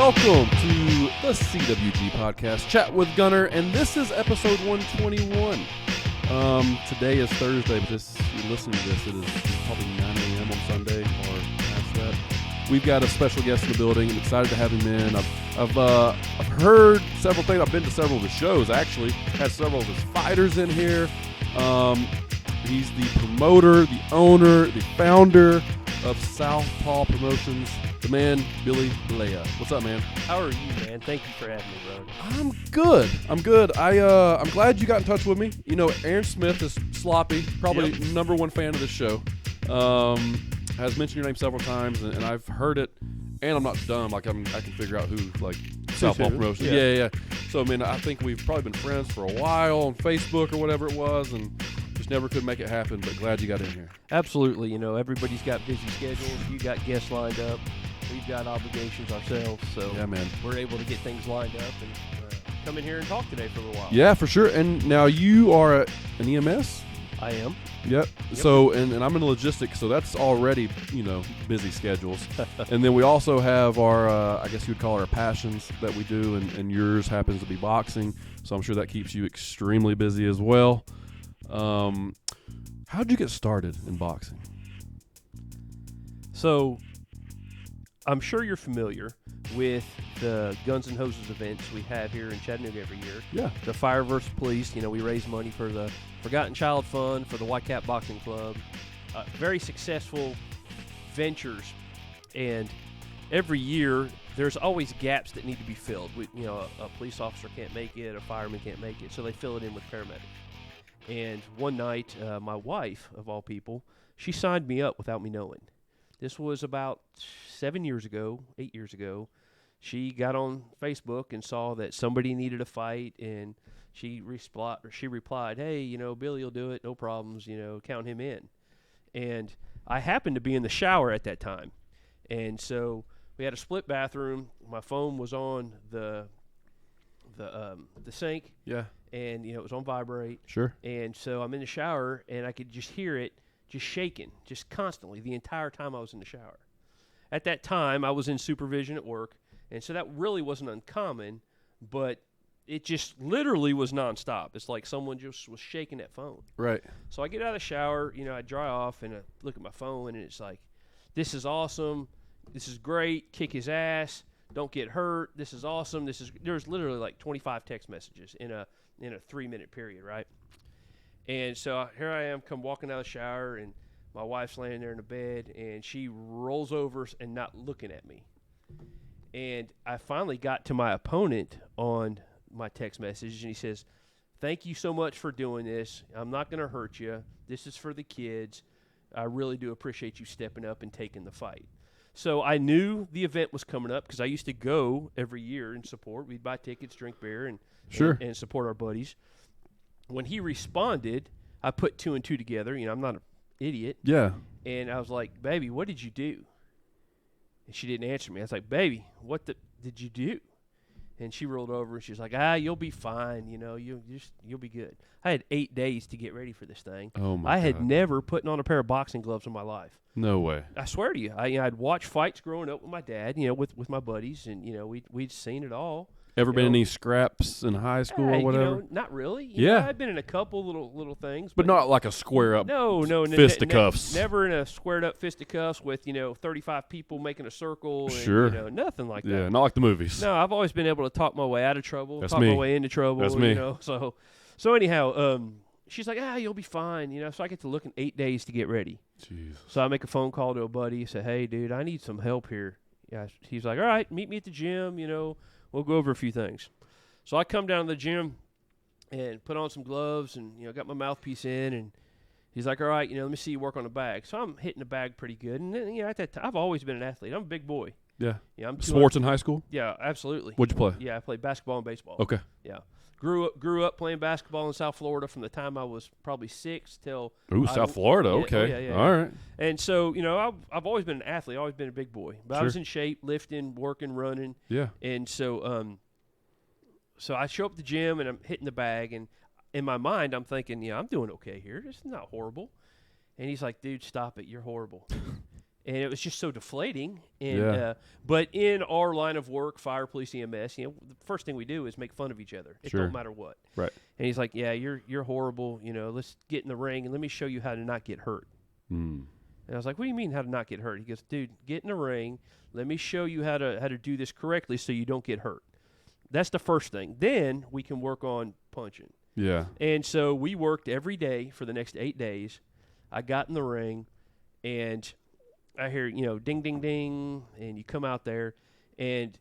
welcome to the CWG podcast, Chat with Gunner, and this is episode 121. Today is Thursday, but you're listening to this, it is probably 9 a.m. on Sunday or past that. We've got a special guest in the building. I'm excited to have him in. I've heard several things. I've been to several of his shows, actually. Had several of his fighters in here. He's the promoter, the owner, the founder of Southpaw Promotions, the man, Billy Blea. What's up, man? How are you, man? Thank you for having me, bro. I'm good. I'm glad you got in touch with me. You know, Aaron Smith is sloppy, probably number one fan of this show. Has mentioned your name several times, and I've heard it, and I'm not dumb. Like, I can figure out who, like, Southpaw Promotions. Yeah. So, I mean, I think we've probably been friends for a while on Facebook or whatever it was, and just never could make it happen, but glad you got in here. Absolutely. You know, everybody's got busy schedules. You got guests lined up. We've got obligations ourselves, so yeah, man, we're able to get things lined up and come in here and talk today for a little while. Yeah, for sure. And now you are an EMS? I am. Yep. So, and I'm in logistics, so that's already, you know, busy schedules. And then we also have our, I guess you would call our passions that we do, and yours happens to be boxing, so I'm sure that keeps you extremely busy as well. How'd you get started in boxing? So, I'm sure you're familiar with the Guns and Hoses events we have here in Chattanooga every year. Yeah. The Fire vs. Police, you know, we raise money for the Forgotten Child Fund, for the White Cap Boxing Club. Very successful ventures, and every year there's always gaps that need to be filled. A police officer can't make it, a fireman can't make it, so they fill it in with paramedics. And one night, my wife, of all people, she signed me up without me knowing. This was about 8 years ago. She got on Facebook and saw that somebody needed a fight, and she replied, "Hey, you know, Billy will do it, no problems, you know, count him in." And I happened to be in the shower at that time. And so we had a split bathroom. My phone was on the sink. Yeah. And, you know, it was on vibrate. Sure. And so I'm in the shower, and I could just hear it just shaking, just constantly, the entire time I was in the shower. At that time, I was in supervision at work, and so that really wasn't uncommon, but it just literally was nonstop. It's like someone just was shaking that phone. Right. So I get out of the shower, you know, I dry off, and I look at my phone, and it's like, this is awesome, this is great, kick his ass, don't get hurt, this is awesome, there's literally like 25 text messages in a 3-minute period, right? And so here I am, come walking out of the shower, and my wife's laying there in the bed, and she rolls over and not looking at me. And I finally got to my opponent on my text message, and he says, "Thank you so much for doing this. I'm not going to hurt you. This is for the kids. I really do appreciate you stepping up and taking the fight." So I knew the event was coming up because I used to go every year and support. We'd buy tickets, drink beer, and support our buddies. When he responded, I put 2 and 2 together. You know, I'm not an idiot. Yeah. And I was like, "Baby, what did you do?" And she didn't answer me. I was like, "Baby, what did you do?" And she rolled over and she was like, "You'll be fine. You know, you'll be good." I had 8 days to get ready for this thing. Oh my God. I had never put on a pair of boxing gloves in my life. No way. I swear to you, I'd watched fights growing up with my dad. You know, with my buddies, and you know, we'd seen it all. Ever been in any scraps in high school or whatever? You know, not really. You know, I'd been in a couple little things, but not like a square up. No, fisticuffs. Never in a squared up fisticuffs with 35 people making a circle. And, sure. Nothing like that. Yeah, not like the movies. No, I've always been able to talk my way out of trouble. That's talk me. my way into trouble. That's me. You know, so anyhow, she's like, "You'll be fine." You know, so I get to look in 8 days to get ready. Jesus. So I make a phone call to a buddy. Say, "Hey, dude, I need some help here." Yeah, he's like, "All right, meet me at the gym. You know, we'll go over a few things." So I come down to the gym and put on some gloves and, you know, got my mouthpiece in, and he's like, "All right, you know, let me see you work on the bag." So I'm hitting the bag pretty good. And then, you know, at that time, I've always been an athlete. I'm a big boy. Yeah. Yeah. I'm Sports in high school? Yeah, absolutely. What'd you play? Yeah, I played basketball and baseball. Okay. Yeah. Grew up playing basketball in South Florida from the time I was probably 6 till. South Florida. Yeah, okay. Yeah. All right. And so, you know, I've always been an athlete. Always been a big boy. But Sure. I was in shape, lifting, working, running. Yeah. And so, so I show up at the gym and I'm hitting the bag, and in my mind I'm thinking, I'm doing okay here. This is not horrible. And he's like, "Dude, stop it. You're horrible." And it was just so deflating. And Yeah. but in our line of work, fire, police, EMS, the first thing we do is make fun of each other. It Sure. don't matter what. Right. And he's like, "Yeah, you're horrible. Let's get in the ring and let me show you how to not get hurt." Mm. And I was like, "What do you mean how to not get hurt?" He goes, "Dude, get in the ring. Let me show you how to do this correctly so you don't get hurt." That's the first thing. Then we can work on punching. Yeah. And so we worked every day for the next 8 days. I got in the ring, and I hear, ding, ding, ding, and you come out there, and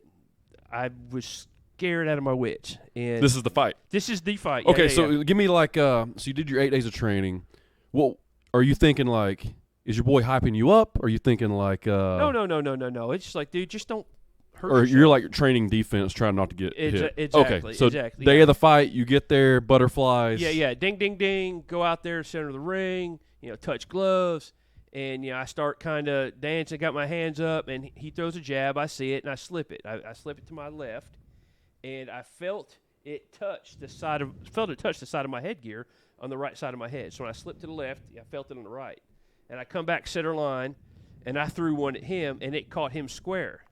I was scared out of my wits. And This is the fight. this is the fight. Okay, Yeah, so give me so you did your 8 days of training. Well, are you thinking like, is your boy hyping you up? Or are you thinking like No. It's just like, dude, just don't hurt or yourself. you're like training defense, trying not to get hit. Exactly. Okay, so exactly, day yeah. of the fight, you get there, butterflies. Yeah. Ding, ding, ding. Go out there, center of the ring. Touch gloves, and I start kind of dancing. Got my hands up, and he throws a jab. I see it, and I slip it. I slip it to my left, and I felt it touch the side of my headgear on the right side of my head. So when I slipped to the left, I felt it on the right, and I come back center line, and I threw one at him, and it caught him square.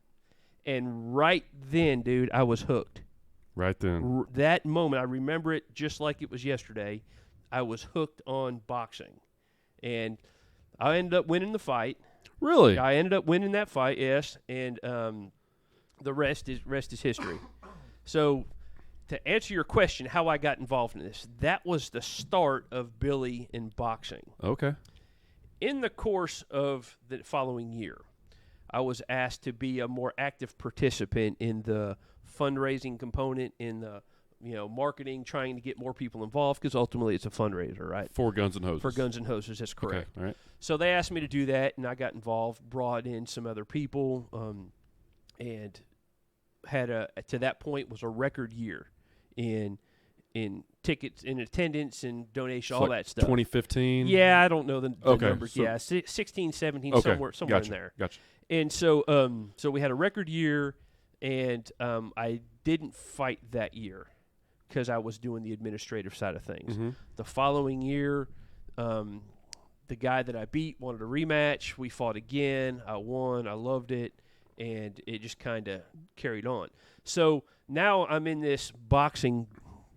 And right then, dude, I was hooked. Right then. That moment, I remember it just like it was yesterday. I was hooked on boxing. And I ended up winning the fight. Really? I ended up winning that fight, yes. And the rest is history. So to answer your question, how I got involved in this, that was the start of Billy in boxing. Okay. In the course of the following year, I was asked to be a more active participant in the fundraising component, in the marketing, trying to get more people involved, because ultimately it's a fundraiser, right? For Guns and Hoses. For Guns and Hoses, that's correct. Okay, all right. So they asked me to do that, and I got involved, brought in some other people, and had to that point was a record year in tickets, in attendance, and donation, all that stuff. 2015? Yeah, I don't know the numbers. So 16, 17, okay, somewhere gotcha, in there. Gotcha. And so so we had a record year, and I didn't fight that year because I was doing the administrative side of things. Mm-hmm. The following year, the guy that I beat wanted a rematch. We fought again. I won. I loved it, and it just kind of carried on. So now I'm in this boxing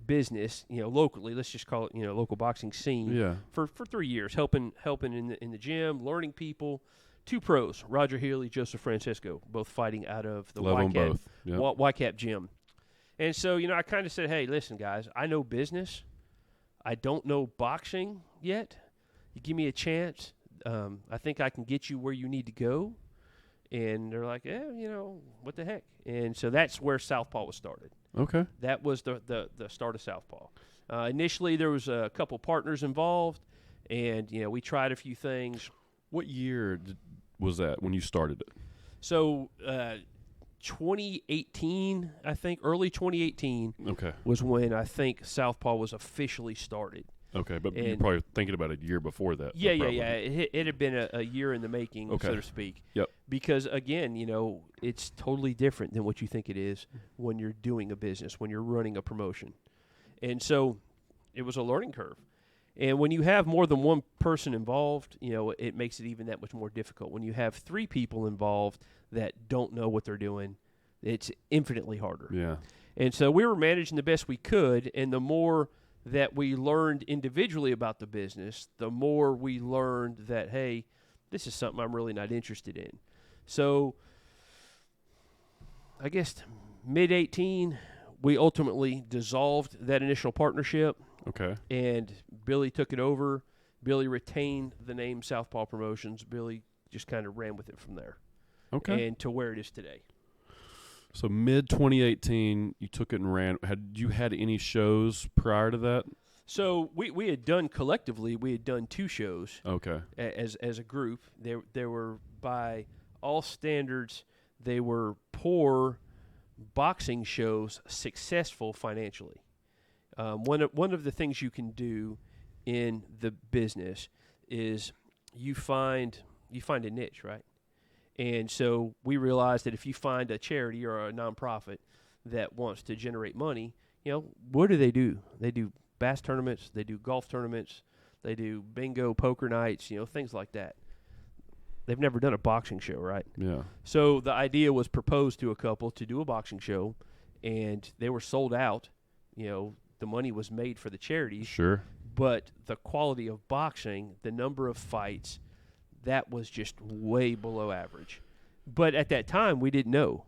business, locally. Let's just call it, local boxing scene. Yeah. For 3 years, helping in the gym, learning people. 2 pros, Roger Healy, Joseph Francisco, both fighting out of the Love them YCAP, both. Yep. YCAP gym. And so, I kind of said, hey, listen, guys, I know business. I don't know boxing yet. You give me a chance. I think I can get you where you need to go. And they're like, what the heck? And so that's where Southpaw was started. Okay. That was the start of Southpaw. Initially, there was a couple partners involved, and, we tried a few things. What year was that when you started it? So 2018, I think, early 2018 Okay. was when I think Southpaw was officially started. Okay, but you're And- probably thinking about a year before that. Yeah. probably. It had been a year in the making, Okay. so to speak. Yep. Because, again, it's totally different than what you think it is when you're doing a business, when you're running a promotion. And so it was a learning curve. And when you have more than one person involved, it makes it even that much more difficult. When you have 3 people involved that don't know what they're doing, it's infinitely harder. Yeah. And so we were managing the best we could, and the more that we learned individually about the business, the more we learned that, hey, this is something I'm really not interested in. So I guess mid-18, we ultimately dissolved that initial partnership. Okay. And Billy took it over. Billy retained the name Southpaw Promotions. Billy just kind of ran with it from there. Okay. And to where it is today. So mid 2018, you took it and ran. Had you had any shows prior to that? So we had done collectively, we had done 2 shows. Okay. As a group. There were, by all standards, they were poor boxing shows, successful financially. One of the things you can do in the business is you find a niche, right? And so we realized that if you find a charity or a nonprofit that wants to generate money, what do? They do bass tournaments, they do golf tournaments, they do bingo, poker nights, things like that. they've never done a boxing show, right? Yeah. So the idea was proposed to a couple to do a boxing show, and they were sold out. You know, the money was made for the charities. Sure. But the quality of boxing, the number of fights, that was just way below average. But at that time, we didn't know.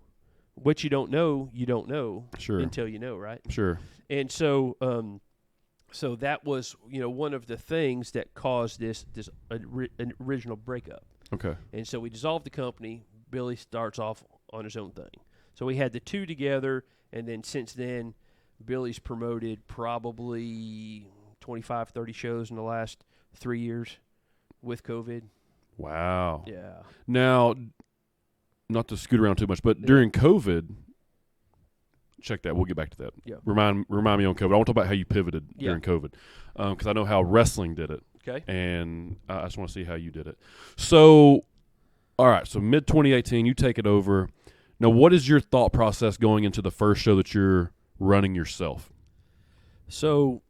What you don't know Sure. until you know, right? Sure. And so so that was, you know, one of the things that caused this original breakup. Okay. And so we dissolved the company. Billy starts off on his own thing. So we had the two together, and then since then, Billy's promoted probably 25, 30 shows in the last 3 years with COVID. Wow. Yeah. Now, not to scoot around too much, but during COVID, check that. We'll get back to that. Yeah. Remind me on COVID. I want to talk about how you pivoted during COVID, because I know how wrestling did it. Okay. And I just want to see how you did it. So, all right. So mid 2018, you take it over. Now, what is your thought process going into the first show that you're running yourself? So,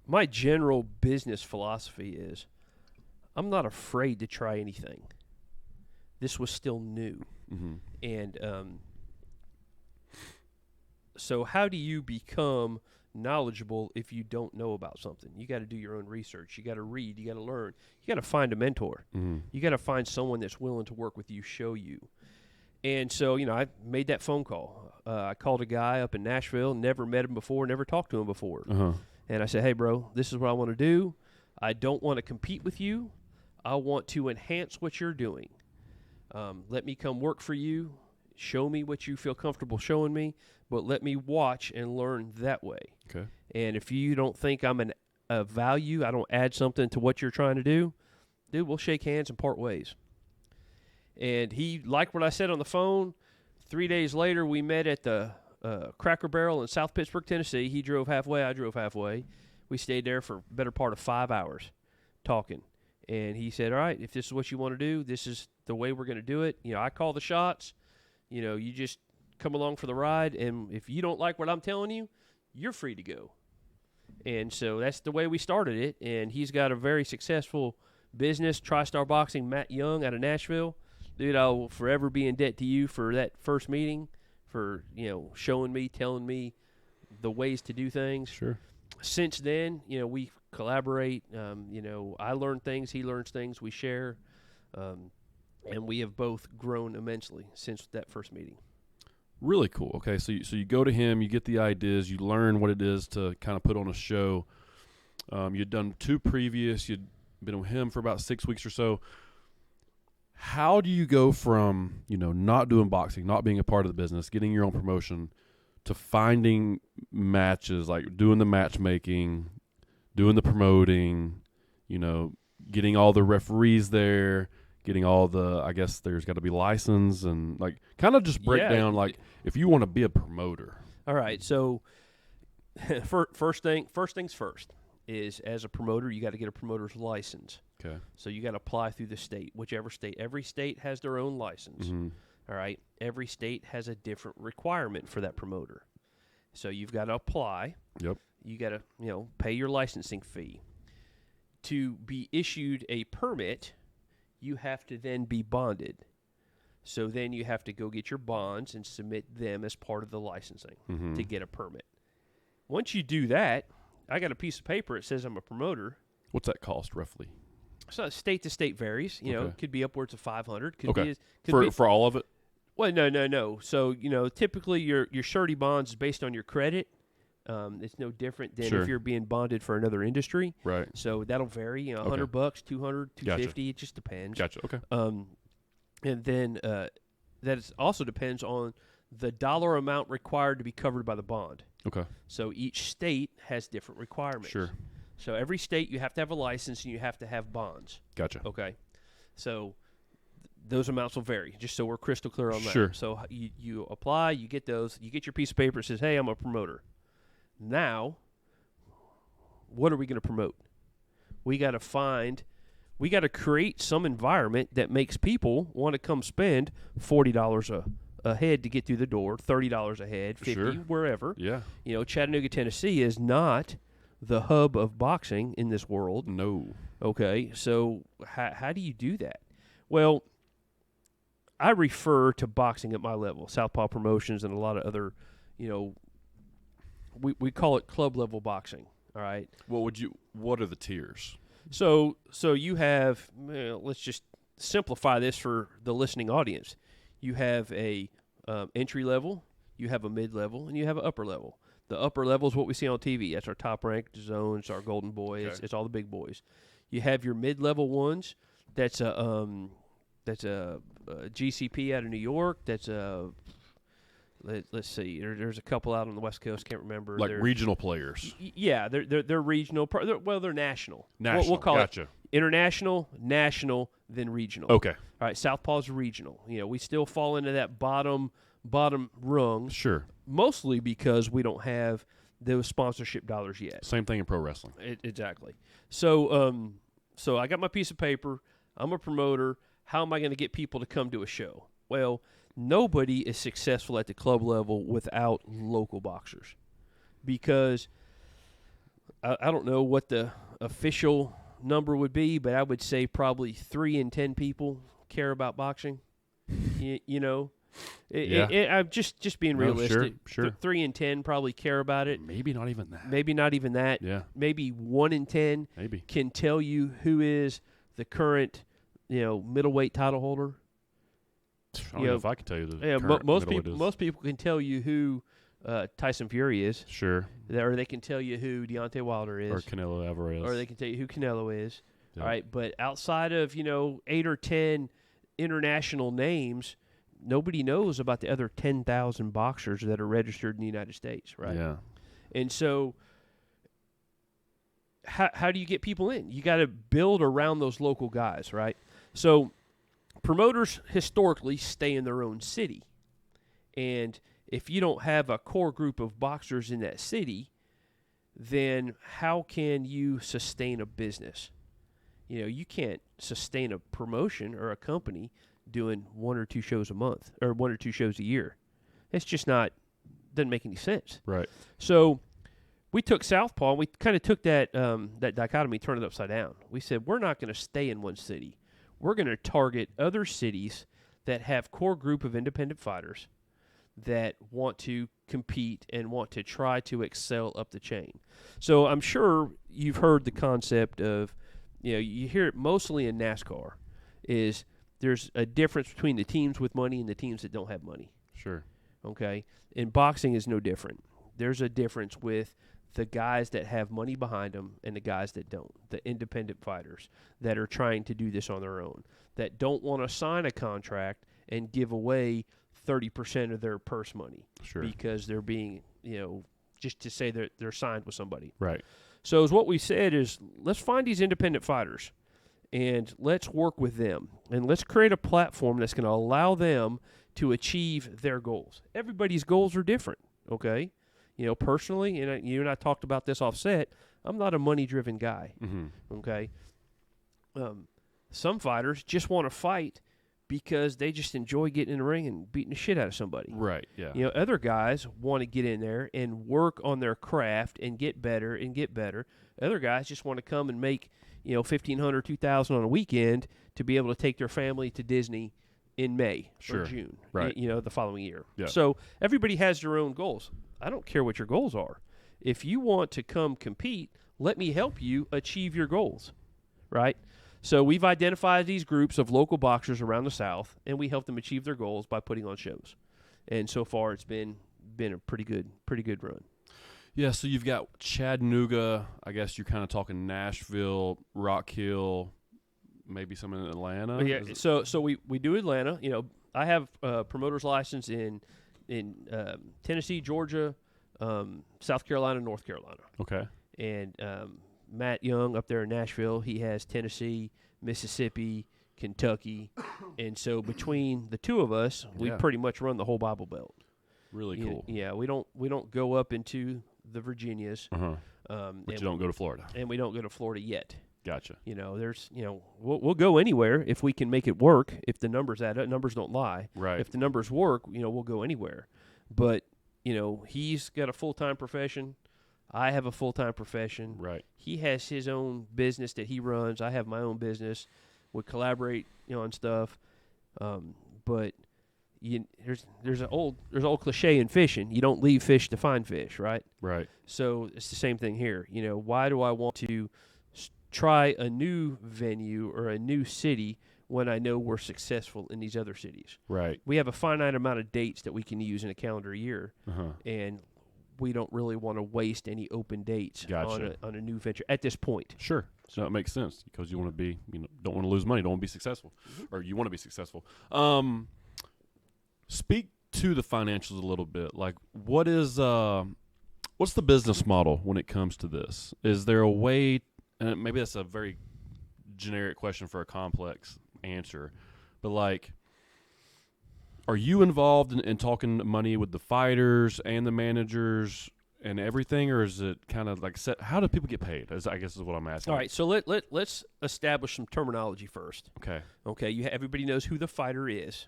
my general business philosophy is I'm not afraid to try anything. This was still new. Mm-hmm. And so how do you become knowledgeable if you don't know about something? You got to do your own research. You got to read. You got to learn. You got to find a mentor. Mm-hmm. You got to find someone that's willing to work with you, show you. And so, you know, I made that phone call. I called a guy up in Nashville, never met him before, never talked to him before. Uh-huh. And I said, hey, bro, this is what I want to do. I don't want to compete with you. I want to enhance what you're doing. Let me come work for you. Show me what you feel comfortable showing me, but let me watch and learn that way. Okay. And if you don't think I'm a value, I don't add something to what you're trying to do, dude, we'll shake hands and part ways. And he liked what I said on the phone. 3 days later, we met at the Cracker Barrel in South Pittsburgh, Tennessee. He drove halfway. I drove halfway. We stayed there for a better part of 5 hours talking. And he said, all right, if this is what you want to do, this is the way we're going to do it. You know, I call the shots. You know, you just come along for the ride. And if you don't like what I'm telling you, you're free to go. And so that's the way we started it. And he's got a very successful business, TriStar Boxing, Matt Young out of Nashville. Dude, I will forever be in debt to you for that first meeting, for, you know, showing me, telling me the ways to do things. Sure. Since then, you know, we collaborate. You know, I learn things, he learns things, we share. And we have both grown immensely since that first meeting. Really cool. Okay, so you go to him, you get the ideas, you learn what it is to kind of put on a show. You'd done 2 previous. You'd been with him for about 6 weeks or so. How do you go from, you know, not doing boxing, not being a part of the business, getting your own promotion, to finding matches, like doing the matchmaking, doing the promoting, you know, getting all the referees there, getting all the, I guess there's got to be license, and like kind of just break down, like, if you want to be a promoter. All right, so first things first is, as a promoter, you got to get a promoter's license. Okay. So you got to apply through the state, whichever state. Every state has their own license. Mm-hmm. All right. Every state has a different requirement for that promoter. So you've got to apply. Yep. You got to, you know, pay your licensing fee. To be issued a permit, you have to then be bonded. So then you have to go get your bonds and submit them as part of the licensing to get a permit. Once you do that, I got a piece of paper that says I'm a promoter. What's that cost roughly? So state to state varies. You know, it could be upwards of $500. Could Okay. be For all of it? Well, no. So, you know, typically your surety bonds is based on your credit. It's no different than if you're being bonded for another industry. Right. So that'll vary. You know, $100, $200, $250. Gotcha. It just depends. Gotcha. Okay. And then that also depends on the dollar amount required to be covered by the bond. Okay. So each state has different requirements. Sure. So every state, you have to have a license and you have to have bonds. Gotcha. Okay. So those amounts will vary, just so we're crystal clear on that. Sure. So you apply, you get those, you get your piece of paper that says, hey, I'm a promoter. Now, what are we going to promote? We got to create some environment that makes people want to come spend $40 a head to get through the door, $30 a head, $50, Sure. wherever. Yeah. You know, Chattanooga, Tennessee is not the hub of boxing in this world. No. Okay, so how do you do that? Well, I refer to boxing at my level, Southpaw Promotions, and a lot of other, we call it club level boxing. All right. What are the tiers? So you have, let's just simplify this for the listening audience. You have a entry level, you have a mid level, and you have an upper level. The upper level is what we see on TV. That's our top ranked zones, our golden boy. Okay. It's all the big boys. You have your mid level ones. That's a GCP out of New York. That's a let's see. There's a couple out on the West Coast. Can't remember. Like regional players. Yeah, they're regional. They're national. National. We'll call gotcha. it international, national, then regional. Okay. All right. Southpaw's regional. We still fall into that bottom rung. Sure. Mostly because we don't have those sponsorship dollars yet. Same thing in pro wrestling. Exactly. So I got my piece of paper. I'm a promoter. How am I going to get people to come to a show? Well, nobody is successful at the club level without local boxers, because I don't know what the official number would be, but I would say probably 3 in 10 people care about boxing. I'm just being realistic. Sure. 3 in 10 probably care about it. Maybe not even that. Yeah. Maybe 1 in 10 Maybe can tell you who is the current, middleweight title holder. I don't know if I can tell you most people can tell you who Tyson Fury is. Sure. Or they can tell you who Deontay Wilder is. Or Canelo Alvarez. Or they can tell you who Canelo is. Yeah. All right, but outside of 8 or 10 international names, nobody knows about the other 10,000 boxers that are registered in the United States, right? Yeah. And so how do you get people in? You got to build around those local guys, right? So promoters historically stay in their own city. And if you don't have a core group of boxers in that city, then how can you sustain a business? You can't sustain a promotion or a company doing 1 or 2 shows a month or 1 or 2 shows a year. It's just doesn't make any sense. Right. So we took Southpaw and we kind of took that dichotomy, turned it upside down. We said, we're not going to stay in one city. We're going to target other cities that have core group of independent fighters that want to compete and want to try to excel up the chain. So I'm sure you've heard the concept of, you hear it mostly in NASCAR, is there's a difference between the teams with money and the teams that don't have money. Sure. Okay? And boxing is no different. There's a difference with the guys that have money behind them and the guys that don't, the independent fighters that are trying to do this on their own, that don't want to sign a contract and give away 30% of their purse money. Sure. Because they're being, just to say that they're signed with somebody. Right. So what we said is, let's find these independent fighters and let's work with them and let's create a platform that's going to allow them to achieve their goals. Everybody's goals are different, okay? Personally, and you and I talked about this offset, I'm not a money-driven guy, okay? Some fighters just want to fight because they just enjoy getting in the ring and beating the shit out of somebody. Right, yeah. Other guys want to get in there and work on their craft and get better and get better. Other guys just want to come and make, $1,500, $2,000 on a weekend to be able to take their family to Disney in May or June, right. The following year. Yeah. So everybody has their own goals. I don't care what your goals are. If you want to come compete, let me help you achieve your goals, right? So we've identified these groups of local boxers around the South, and we help them achieve their goals by putting on shows. And so far, it's been a pretty good run. Yeah, so you've got Chattanooga. I guess you're kind of talking Nashville, Rock Hill, maybe some in Atlanta. Yeah. So we do Atlanta. I have a promoter's license in Tennessee, Georgia, South Carolina, North Carolina. Okay. And Matt Young up there in Nashville, he has Tennessee, Mississippi, Kentucky, and so between the two of us, we pretty much run the whole Bible Belt. Really cool. Yeah, we don't go up into the Virginias, but you don't go to Florida, and we don't go to Florida yet. Gotcha. We'll go anywhere if we can make it work. If the numbers add up, numbers don't lie. Right. If the numbers work, we'll go anywhere. But he's got a full-time profession. I have a full-time profession. Right. He has his own business that he runs. I have my own business. would collaborate, on stuff. But there's old cliche in fishing. You don't leave fish to find fish, right? Right. So it's the same thing here. Why do I want to try a new venue or a new city when I know we're successful in these other cities? Right. We have a finite amount of dates that we can use in a calendar year, and we don't really want to waste any open dates on a new venture at this point. Sure. So it makes sense because you want to be, don't want to lose money, don't want to be successful, or you want to be successful. Speak to the financials a little bit. Like, what's the business model when it comes to this? Is there a way? And maybe that's a very generic question for a complex answer, but like, are you involved in talking money with the fighters and the managers and everything, or is it kind of like set? How do people get paid? I guess is what I'm asking. All right, so let's establish some terminology first. Okay. Okay, everybody knows who the fighter is.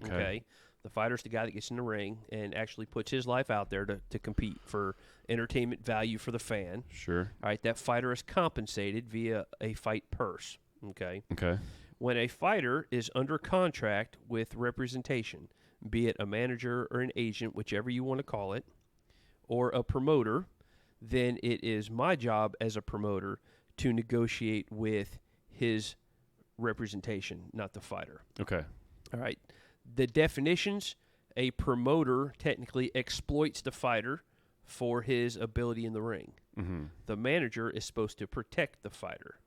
Okay. The fighter's the guy that gets in the ring and actually puts his life out there to compete for entertainment value for the fan. Sure. All right, that fighter is compensated via a fight purse. Okay. Okay. When a fighter is under contract with representation, be it a manager or an agent, whichever you want to call it, or a promoter, then it is my job as a promoter to negotiate with his representation, not the fighter. Okay. All right. The definitions, a promoter technically exploits the fighter for his ability in the ring. Mm-hmm. The manager is supposed to protect the fighter.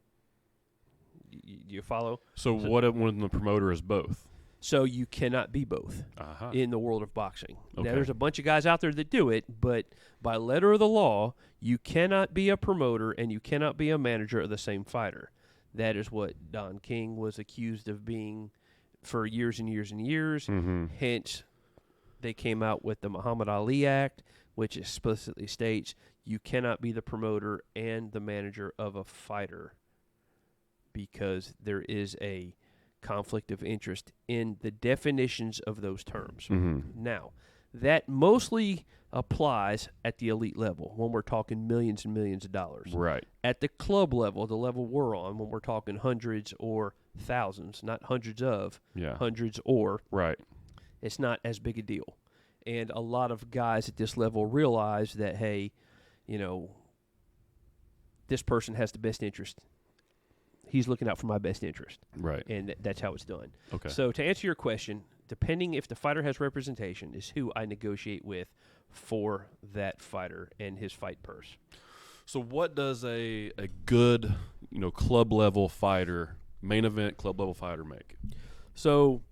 You follow? So what when the promoter is both? So you cannot be both in the world of boxing. Okay. Now, there's a bunch of guys out there that do it, but by letter of the law, you cannot be a promoter and you cannot be a manager of the same fighter. That is what Don King was accused of being for years and years and years. Mm-hmm. Hence, they came out with the Muhammad Ali Act, which explicitly states you cannot be the promoter and the manager of a fighter because there is a conflict of interest in the definitions of those terms. Mm-hmm. Now, that mostly applies at the elite level when we're talking millions and millions of dollars. Right. At the club level, the level we're on, when we're talking hundreds or thousands, not hundreds of, hundreds or, right, it's not as big a deal. And a lot of guys at this level realize that, hey, this person has the best interest. He's looking out for my best interest. Right. And that's how it's done. Okay. So to answer your question, depending if the fighter has representation is who I negotiate with for that fighter and his fight purse. So what does a good, club level fighter, main event club level fighter make? So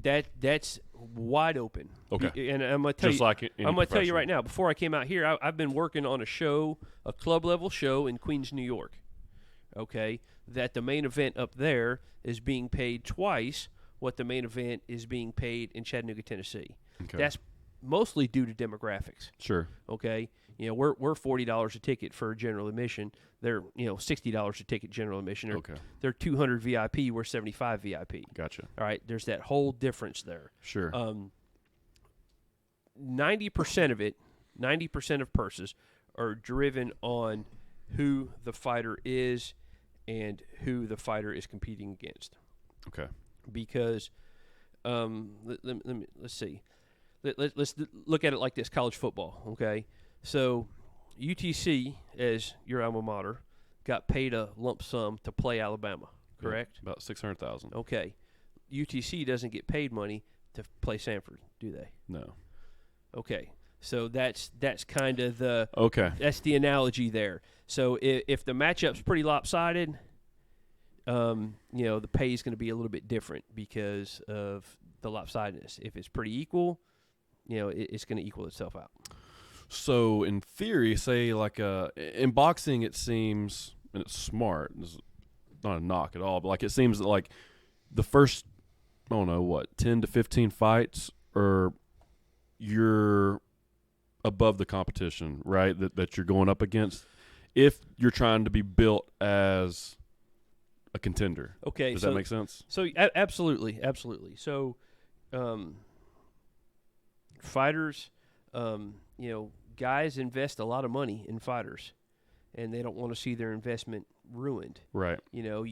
that's wide open. Okay. And I'm going to tell Just you, like I'm going to tell you right now, before I came out here, I've been working on a club level show in Queens, New York. Okay, that the main event up there is being paid twice what the main event is being paid in Chattanooga, Tennessee. Okay. That's mostly due to demographics. Sure. Okay, we're $40 a ticket for general admission. They're $60 a ticket general admission. Okay. They're 200 VIP. We're 75 VIP. Gotcha. All right, there's that whole difference there. Sure. 90% of it, 90% of purses are driven on who the fighter is and who the fighter is competing against. Okay. Because let's see. Let's look at it like this: college football. Okay, so UTC, as your alma mater, got paid a lump sum to play Alabama. Correct? Yeah, about $600,000. Okay, UTC doesn't get paid money to play Sanford, do they? No. Okay, so that's kind of the that's the analogy there. So if the matchup's pretty lopsided, the pay is going to be a little bit different because of the lopsidedness. If it's pretty equal, it's going to equal itself out. So in theory, say like in boxing, it seems, and it's smart. It's not a knock at all, but like it seems that like the first, 10 to 15 fights, or you're above the competition, right? That you're going up against, if you're trying to be built as a contender. Okay, does that make sense? So absolutely. So, fighters, guys invest a lot of money in fighters, and they don't want to see their investment ruined. Right. You know,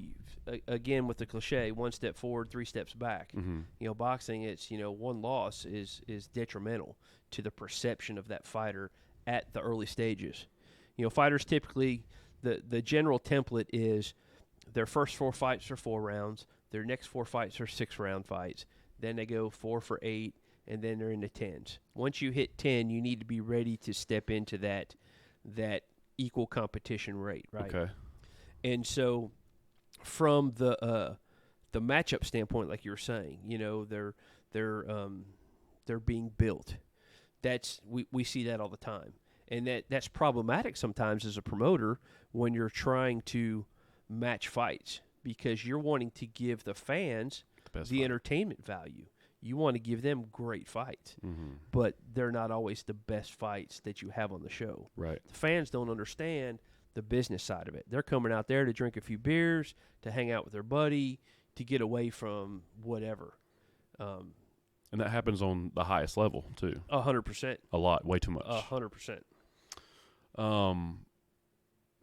again with the cliche, 1 step forward, 3 steps back. Mm-hmm. You know, boxing, it's, you know, one loss is detrimental to the perception of that fighter at the early stages. You know, fighters typically, the general template is their first 4 fights are 4 rounds, their next 4 fights are 6-round fights, then they go 4 for 8, and then they're in the 10s. Once you hit 10, you need to be ready to step into that equal competition rate, right? Okay. And so from the matchup standpoint, like you were saying, you know, they're being built. That's we see that all the time. And that's problematic sometimes as a promoter when you're trying to match fights, because you're wanting to give the fans the entertainment value. You want to give them great fights, but they're not always the best fights that you have on the show. Right. The fans don't understand the business side of it. They're coming out there to drink a few beers, to hang out with their buddy, to get away from whatever. And that happens on the highest level too. 100%. A lot, way too much. 100%.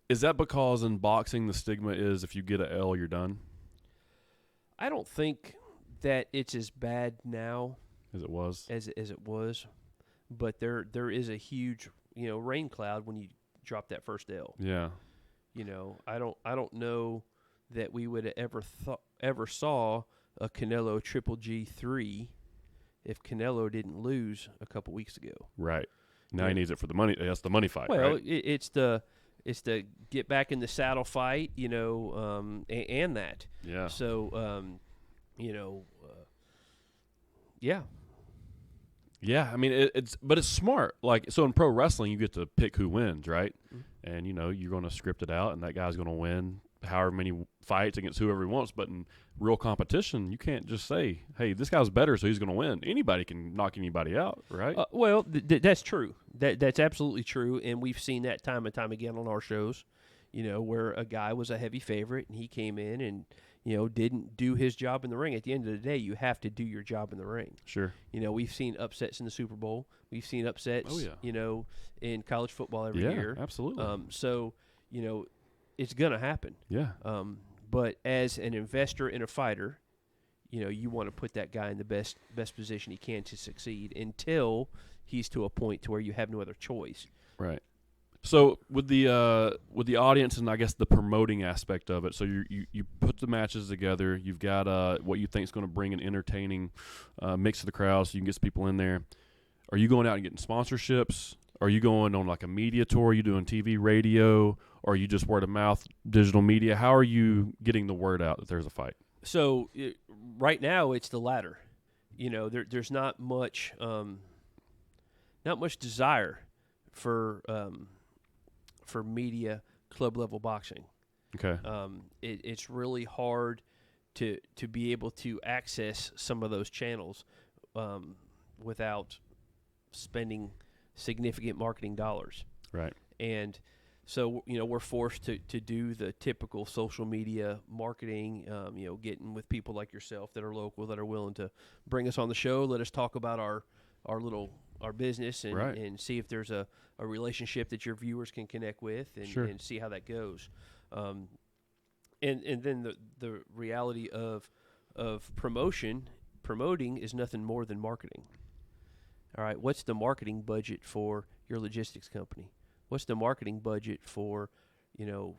Is that because in boxing the stigma is if you get an L, you're done? I don't think that it's as bad now As it was? as it was, but there is a huge, you know, rain cloud when you drop that first L. Yeah. You know, I don't know that we would have ever saw a Canelo Triple G3 if Canelo didn't lose a couple weeks ago. Right. Now he needs it for the money. That's the money fight, well, right? it's the get back in the saddle fight, you know, and that. Yeah. So, you know, yeah. Yeah, I mean, it's smart. Like, so in pro wrestling, you get to pick who wins, right? Mm-hmm. And, you know, you're going to script it out, and that guy's going to win however many fights against whoever he wants. But in real competition, you can't just say, hey, this guy's better, so he's going to win. Anybody can knock anybody out, right? Well, that's true. That's absolutely true, and we've seen that time and time again on our shows, you know, where a guy was a heavy favorite, and he came in and, you know, didn't do his job in the ring. At the end of the day, you have to do your job in the ring. Sure. You know, we've seen upsets in the Super Bowl. We've seen upsets, you know, in college football every year. Yeah, absolutely. So, you know, it's going to happen. Yeah. But as an investor in a fighter, you know, you want to put that guy in the best position he can to succeed until he's to a point to where you have no other choice. Right. So with the audience and I guess the promoting aspect of it, so you put the matches together. You've got what you think is going to bring an entertaining mix of the crowd, so you can get some people in there. Are you going out and getting sponsorships? Are you going on like a media tour? Are you doing TV, radio, or are you just word of mouth, digital media? How are you getting the word out that there's a fight? So right now it's the latter. You know, there's not much desire for media club level boxing. Okay. It's really hard to be able to access some of those channels without spending significant marketing dollars. Right. And so, you know, we're forced to do the typical social media marketing, you know, getting with people like yourself that are local, that are willing to bring us on the show, let us talk about our business and, right. and see if there's a relationship that your viewers can connect with and, sure. and see how that goes. And then the reality of promoting is nothing more than marketing. All right, what's the marketing budget for your logistics company? What's the marketing budget for, you know,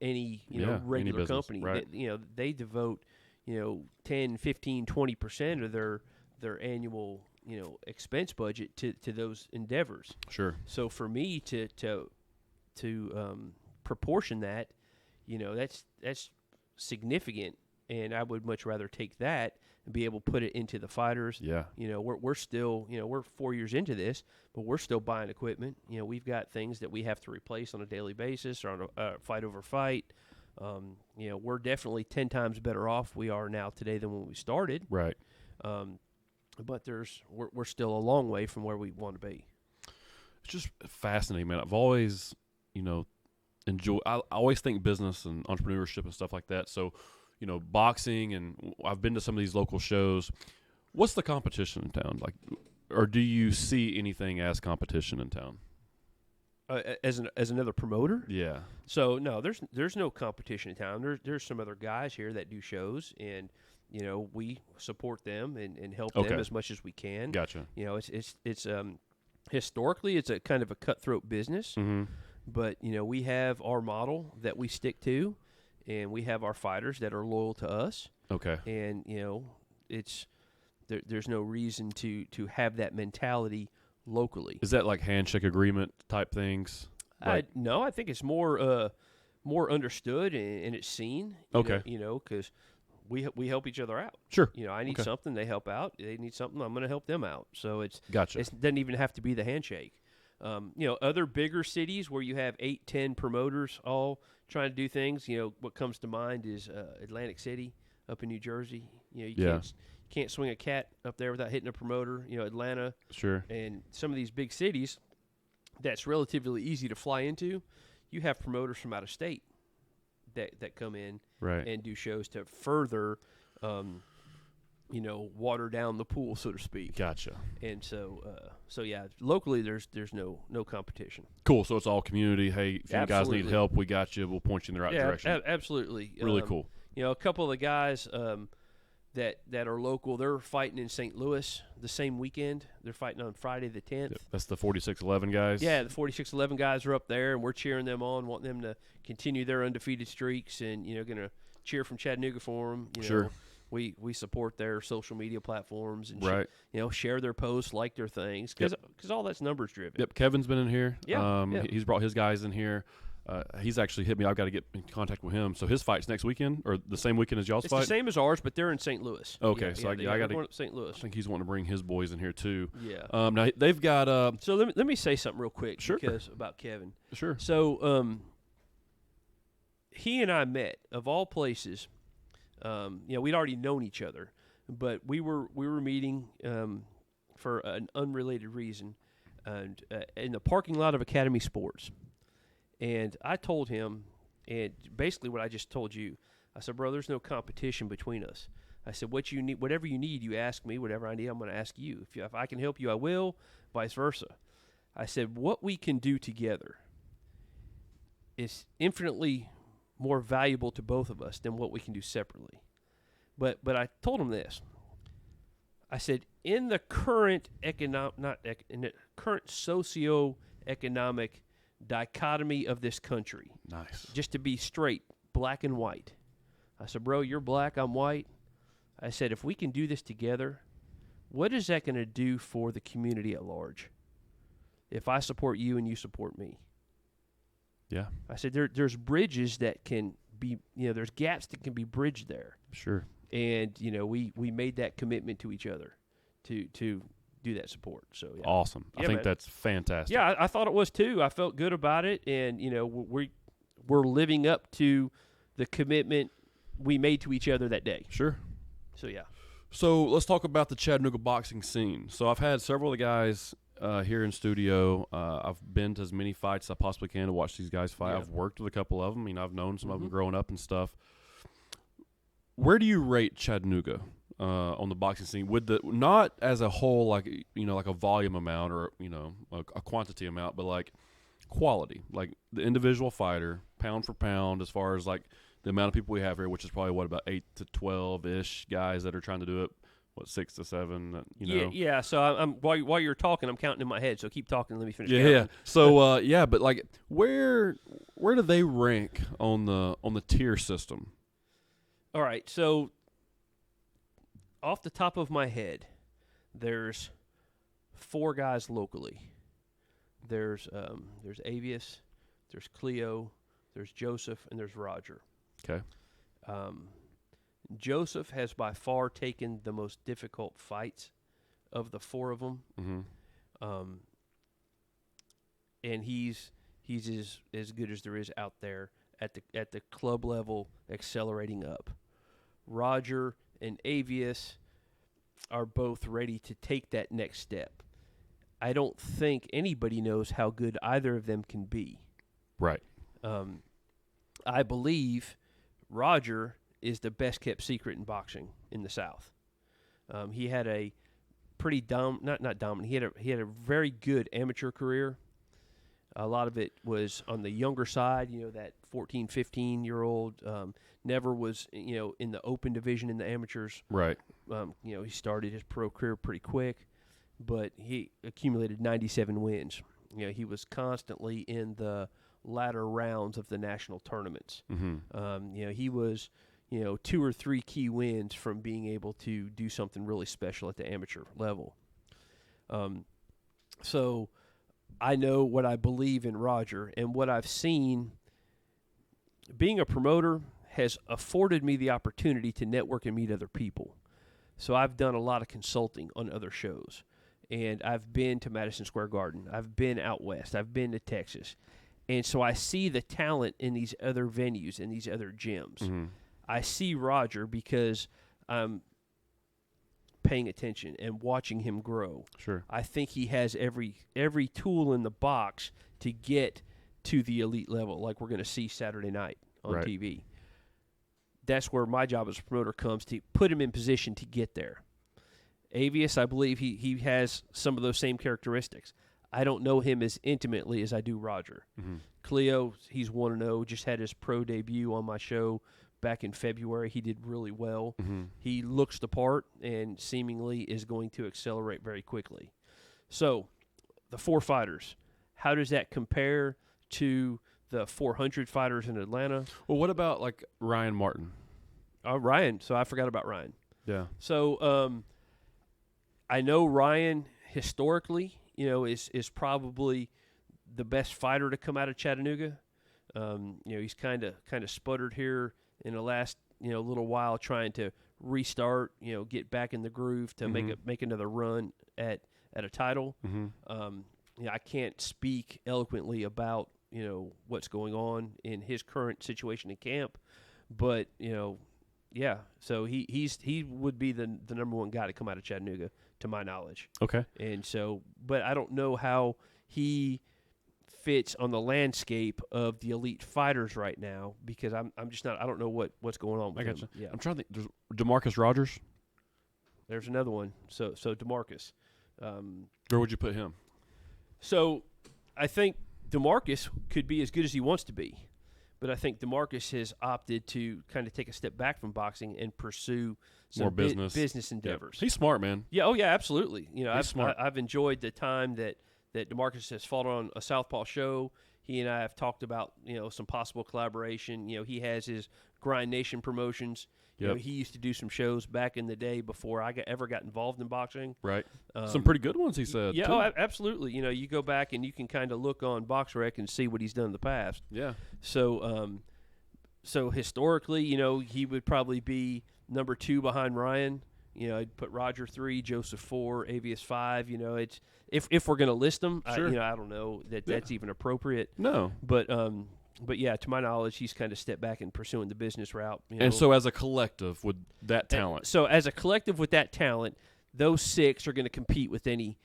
any regular any company? right. They devote, 10, 15, 20% of their annual, expense budget to those endeavors. Sure. So for me to proportion that, that's significant, and I would much rather take that and be able to put it into the fighters. Yeah. We're still, we're 4 years into this, but we're still buying equipment. We've got things that we have to replace on a daily basis or on a fight over fight. We're definitely 10 times better off we are now today than when we started. Right. But we're still a long way from where we want to be. It's just fascinating, man. I've always, enjoyed. I always think business and entrepreneurship and stuff like that. So, boxing, and I've been to some of these local shows. What's the competition in town like, or do you see anything as competition in town? As another promoter. Yeah. So no, there's no competition in town. There's some other guys here that do shows, and we support them and help them as much as we can. Gotcha. It's historically it's a kind of a cutthroat business, but we have our model that we stick to, and we have our fighters that are loyal to us. Okay. And it's there's no reason to have that mentality locally. Is that like handshake agreement type things? No, I think it's more understood and it's seen. Okay. Because we help each other out. Sure. I need something, they help out. They need something, I'm going to help them out. So it doesn't even have to be the handshake. Other bigger cities where you have 8-10 promoters all trying to do things. What comes to mind is Atlantic City up in New Jersey. You can't swing a cat up there without hitting a promoter. Atlanta. Sure. And some of these big cities that's relatively easy to fly into, you have promoters from out of state that come in and do shows to further, water down the pool, so to speak. Gotcha. And so yeah, locally there's no competition. Cool. So it's all community. Hey, if you guys need help, we got you. We'll point you in the right direction. Absolutely. Really cool. A couple of the guys that are local, they're fighting in St. Louis the same weekend. They're fighting on Friday the 10th. Yep. That's the 4611 guys. Yeah, the 4611 guys are up there, and we're cheering them on, wanting them to continue their undefeated streaks, and going to cheer from Chattanooga for them. Sure. We support their social media platforms and share their posts, like their things, because all that's numbers driven. Yep. Kevin's been in here. Yeah. He's brought his guys in here. He's actually hit me. I've got to get in contact with him. So his fight's next weekend, or the same weekend as y'all's fight? It's the same as ours, but they're in St. Louis. Okay, so I got to St. Louis. I think he's wanting to bring his boys in here too. Yeah. Now they've got. So let me say something real quick. Sure. Because about Kevin. Sure. So he and I met, of all places. We'd already known each other, but we were meeting for an unrelated reason, and in the parking lot of Academy Sports. And I told him, and basically what I just told you, I said, bro, there's no competition between us. I said, whatever you need, you ask me. Whatever I need, I'm going to ask you. If I can help you, I will, vice versa. I said, what we can do together is infinitely more valuable to both of us than what we can do separately. But I told him this. I said, in the current current socioeconomic dichotomy of this country. Nice. Just to be straight, black and white. I said, bro, you're black, I'm white. I said, if we can do this together, what is that going to do for the community at large? If I support you and you support me. Yeah. I said, there's bridges that can be, there's gaps that can be bridged there. Sure. And, we made that commitment to each other to do that support. So yeah. Awesome. I think that's fantastic. Yeah, I thought it was too. I felt good about it, and we're living up to the commitment we made to each other that day. Sure. So yeah. So let's talk about the Chattanooga boxing scene. So I've had several of the guys here in studio. I've been to as many fights as I possibly can to watch these guys fight. Yeah. I've worked with a couple of them. I've known some of them growing up and stuff. Where do you rate Chattanooga on the boxing scene, with the not as a whole, like like a volume amount or a quantity amount, but like quality, like the individual fighter, pound for pound, as far as like the amount of people we have here, which is probably about 8 to 12 ish guys that are trying to do it. 6 to 7, Yeah. So I'm while you're talking, I'm counting in my head. So keep talking. Let me finish. Yeah. So but like where do they rank on the tier system? All right. So off the top of my head, there's 4 guys locally. There's Avius, there's Cleo, there's Joseph, and there's Roger. Okay. Joseph has by far taken the most difficult fights of the 4 of them. Mm-hmm. And he's as good as there is out there at the club level, accelerating up. Roger and Avius are both ready to take that next step. I don't think anybody knows how good either of them can be. Right. I believe Roger is the best kept secret in boxing in the South. He had a pretty not dominant. He had a very good amateur career. A lot of it was on the younger side, that 14, 15-year-old. Never was, in the open division in the amateurs. Right. He started his pro career pretty quick, but he accumulated 97 wins. He was constantly in the latter rounds of the national tournaments. Mm-hmm. He was, 2 or 3 key wins from being able to do something really special at the amateur level. So I know what I believe in Roger, and what I've seen. Being a promoter has afforded me the opportunity to network and meet other people. So I've done a lot of consulting on other shows, and I've been to Madison Square Garden. I've been out west. I've been to Texas. And so I see the talent in these other venues, in these other gyms. Mm-hmm. I see Roger because I'm paying attention and watching him grow. Sure. I think he has every tool in the box to get to the elite level, like we're going to see Saturday night on Right. TV. That's where my job as a promoter comes, to put him in position to get there. Avius, I believe he has some of those same characteristics. I don't know him as intimately as I do Roger. Mm-hmm. Cleo, he's 1-0, just had his pro debut on my show back in February. He did really well. Mm-hmm. He looks the part and seemingly is going to accelerate very quickly. So, the 4 fighters, how does that compare to the 400 fighters in Atlanta? Well, what about like Ryan Martin? Ryan. So I forgot about Ryan. Yeah. So I know Ryan historically, is probably the best fighter to come out of Chattanooga. He's kind of sputtered here in the last little while, trying to restart, get back in the groove to Mm-hmm. make another run at a title. Mm-hmm. I can't speak eloquently about what's going on in his current situation in camp, but yeah. So he would be the number one guy to come out of Chattanooga, to my knowledge. Okay. And so, but I don't know how he fits on the landscape of the elite fighters right now, because I'm just not. I don't know what's going on with I him. gotcha. Yeah. I'm trying to think. There's DeMarcus Rogers. There's another one. So DeMarcus. Where would you put him? So I think DeMarcus could be as good as he wants to be, but I think DeMarcus has opted to kind of take a step back from boxing and pursue some More business endeavors. He's smart, man. Yeah. Oh, yeah. Absolutely. He's smart. I've enjoyed the time that DeMarcus has fought on a Southpaw show. He and I have talked about some possible collaboration. He has his Grind Nation Promotions. Yep. He used to do some shows back in the day before I ever got involved in boxing. Right. Some pretty good ones, he said. Yeah, too. Absolutely. You go back and you can kind of look on BoxRec and see what he's done in the past. Yeah. So, so historically, he would probably be number 2 behind Ryan. I'd put Roger 3, Joseph 4, Avius 5. It's if we're going to list them, Sure. I don't know that's even appropriate. No. But yeah, to my knowledge, he's kind of stepped back and pursuing the business route. And so, as a collective, with that talent, So as a collective with that talent, those 6 are going to compete with any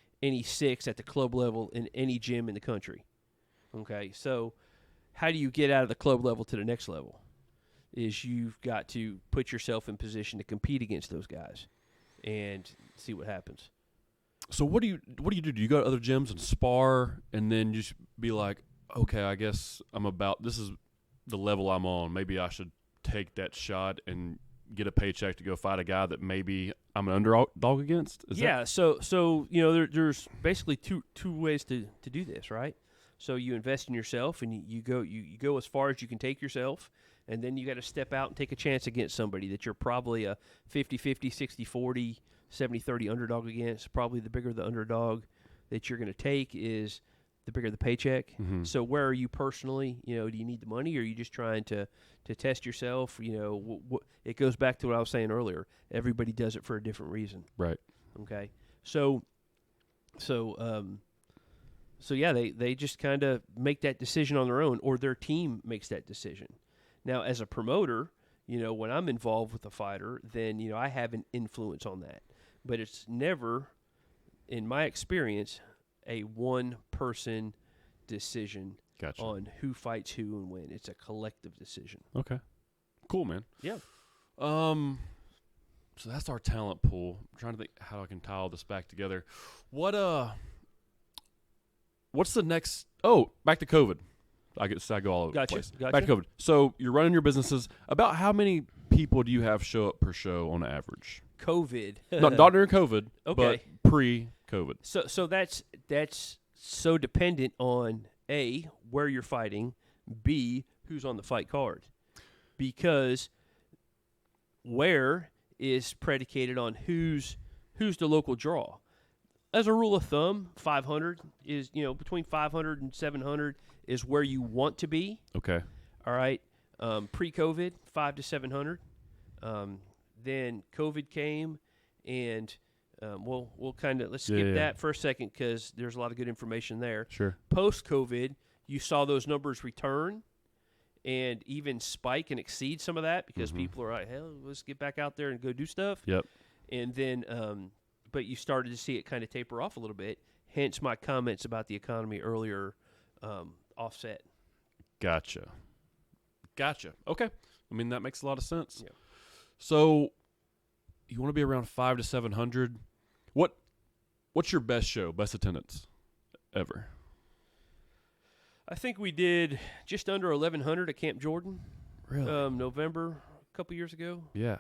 6 at the club level in any gym in the country. Okay, so how do you get out of the club level to the next level? Is you've got to put yourself in position to compete against those guys and see what happens. So what do you do? Do you go to other gyms and spar, and then just be like, okay, I guess this is the level I'm on. Maybe I should take that shot and get a paycheck to go fight a guy that maybe I'm an underdog against? So there's basically two ways to do this, right? So you invest in yourself, and you go as far as you can take yourself, and then you got to step out and take a chance against somebody that you're probably a 50-50, 60-40, 70-30 underdog against. Probably the bigger the underdog that you're going to take is the bigger the paycheck. Mm-hmm. So where are you personally? Do you need the money, or are you just trying to test yourself? It goes back to what I was saying earlier. Everybody does it for a different reason. Right. Okay. So yeah, they just kind of make that decision on their own, or their team makes that decision. Now, as a promoter, when I'm involved with a fighter, then I have an influence on that. But it's never, in my experience, a one-person decision Gotcha. on who fights who and when. It's a collective decision. Okay. Cool, man. Yeah. So that's our talent pool. I'm trying to think how I can tie all this back together. What what's the next? Oh, back to COVID. I go all over the place. Gotcha. Back to COVID. So you're running your businesses. About how many people do you have show up per show on average? COVID. Not during COVID, Okay. but pre-COVID. So that's so dependent on A, where you're fighting, B, who's on the fight card. Because where is predicated on who's the local draw. As a rule of thumb, 500 is, between 500 and 700 is where you want to be. Okay. All right. Pre-COVID, 500 to 700. Then COVID came, and we'll kind of let's skip that for a second because there's a lot of good information there. Sure. Post-COVID, you saw those numbers return and even spike and exceed some of that because people are like, hell, let's get back out there and go do stuff. Yep. And then, but you started to see it kind of taper off a little bit. Hence my comments about the economy earlier, offset. Gotcha. Okay. I mean, that makes a lot of sense. Yeah. So you want to be around 500 to 700. What's your best show, best attendance ever? I think we did just under 1,100 at Camp Jordan. Really? November, a couple years ago. Yeah.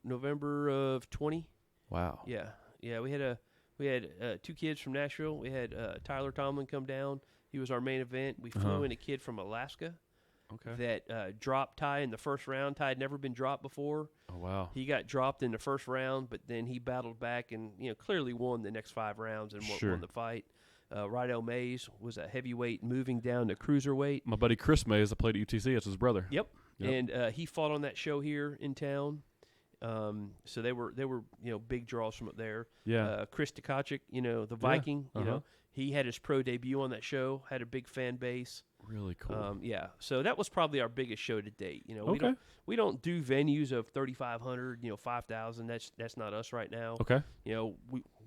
November of 20. Wow. Yeah. We had 2 kids from Nashville. We had Tyler Tomlin come down. He was our main event. We flew in a kid from Alaska. Okay. That dropped Ty in the first round. Ty had never been dropped before. Oh, wow. He got dropped in the first round, but then he battled back and clearly won the next 5 rounds and won the fight. Rydell Mays was a heavyweight moving down to cruiserweight. My buddy Chris Mays, I played at UTC. That's his brother. Yep. And he fought on that show here in town. So they were big draws from up there. Yeah. Chris Tkachuk, the Viking, he had his pro debut on that show, had a big fan base. Really cool. So that was probably our biggest show to date. Okay. We don't do venues of 3,500, 5,000. That's not us right now. Okay.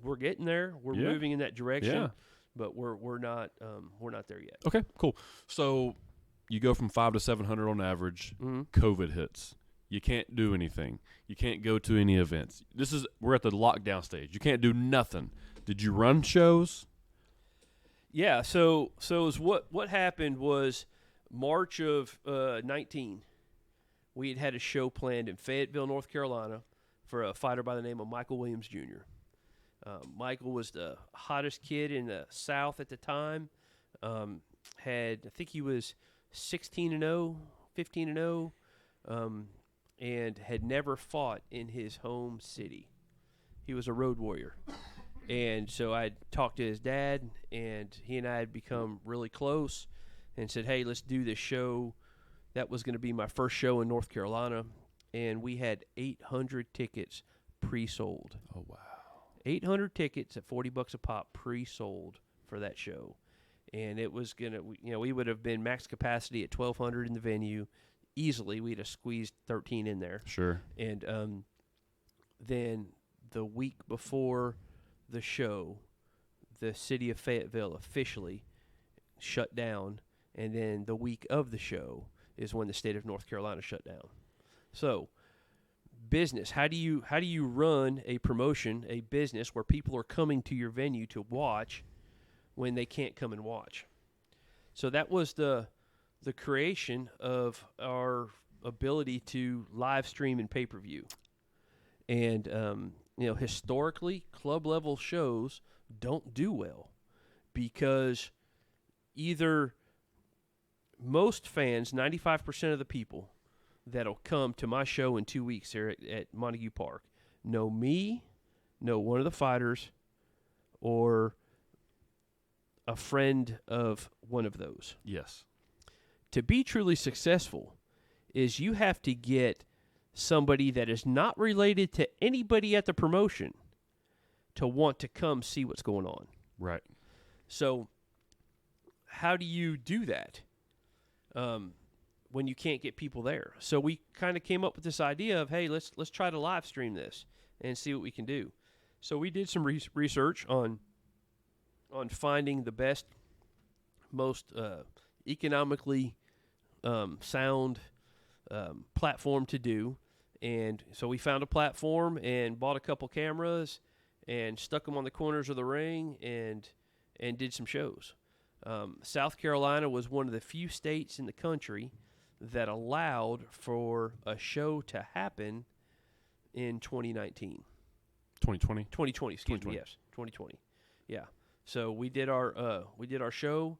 We're getting there. We're moving in that direction, but we're not there yet. Okay, cool. So you go from 500 to 700 on average. COVID hits. You can't do anything. You can't go to any events. We're at the lockdown stage. You can't do nothing. Did you run shows? Yeah. So what happened was March of 19. We had a show planned in Fayetteville, North Carolina, for a fighter by the name of Michael Williams Jr. Michael was the hottest kid in the South at the time. I think he was 16-0, 15-0, and had never fought in his home city. He was a road warrior. And so I talked to his dad, and he and I had become really close and said, hey, let's do this show. That was going to be my first show in North Carolina, and we had 800 tickets pre-sold. Oh, wow. 800 tickets at $40 a pop pre-sold for that show. And it was going to, we would have been max capacity at 1,200 in the venue. Easily, we'd have squeezed 13 in there. Sure. And then the week before the show, the city of Fayetteville officially shut down, and then the week of the show is when the state of North Carolina shut down. So, business, how do you run a promotion, a business where people are coming to your venue to watch when they can't come and watch? So that was the creation of our ability to live stream and pay-per-view. And historically, club-level shows don't do well because either most fans, 95% of the people that'll come to my show in 2 weeks here at Montague Park know me, know one of the fighters, or a friend of one of those. Yes. To be truly successful is you have to get somebody that is not related to anybody at the promotion to want to come see what's going on. Right. So how do you do that when you can't get people there? So we kind of came up with this idea of, hey, let's try to live stream this and see what we can do. So we did some research on finding the best, most economically sound platform to do. And so we found a platform and bought a couple cameras and stuck them on the corners of the ring and did some shows. South Carolina was one of the few states in the country that allowed for a show to happen in 2019. 2020? 2020, excuse 2020. me, yes, 2020. Yeah. So we did our show,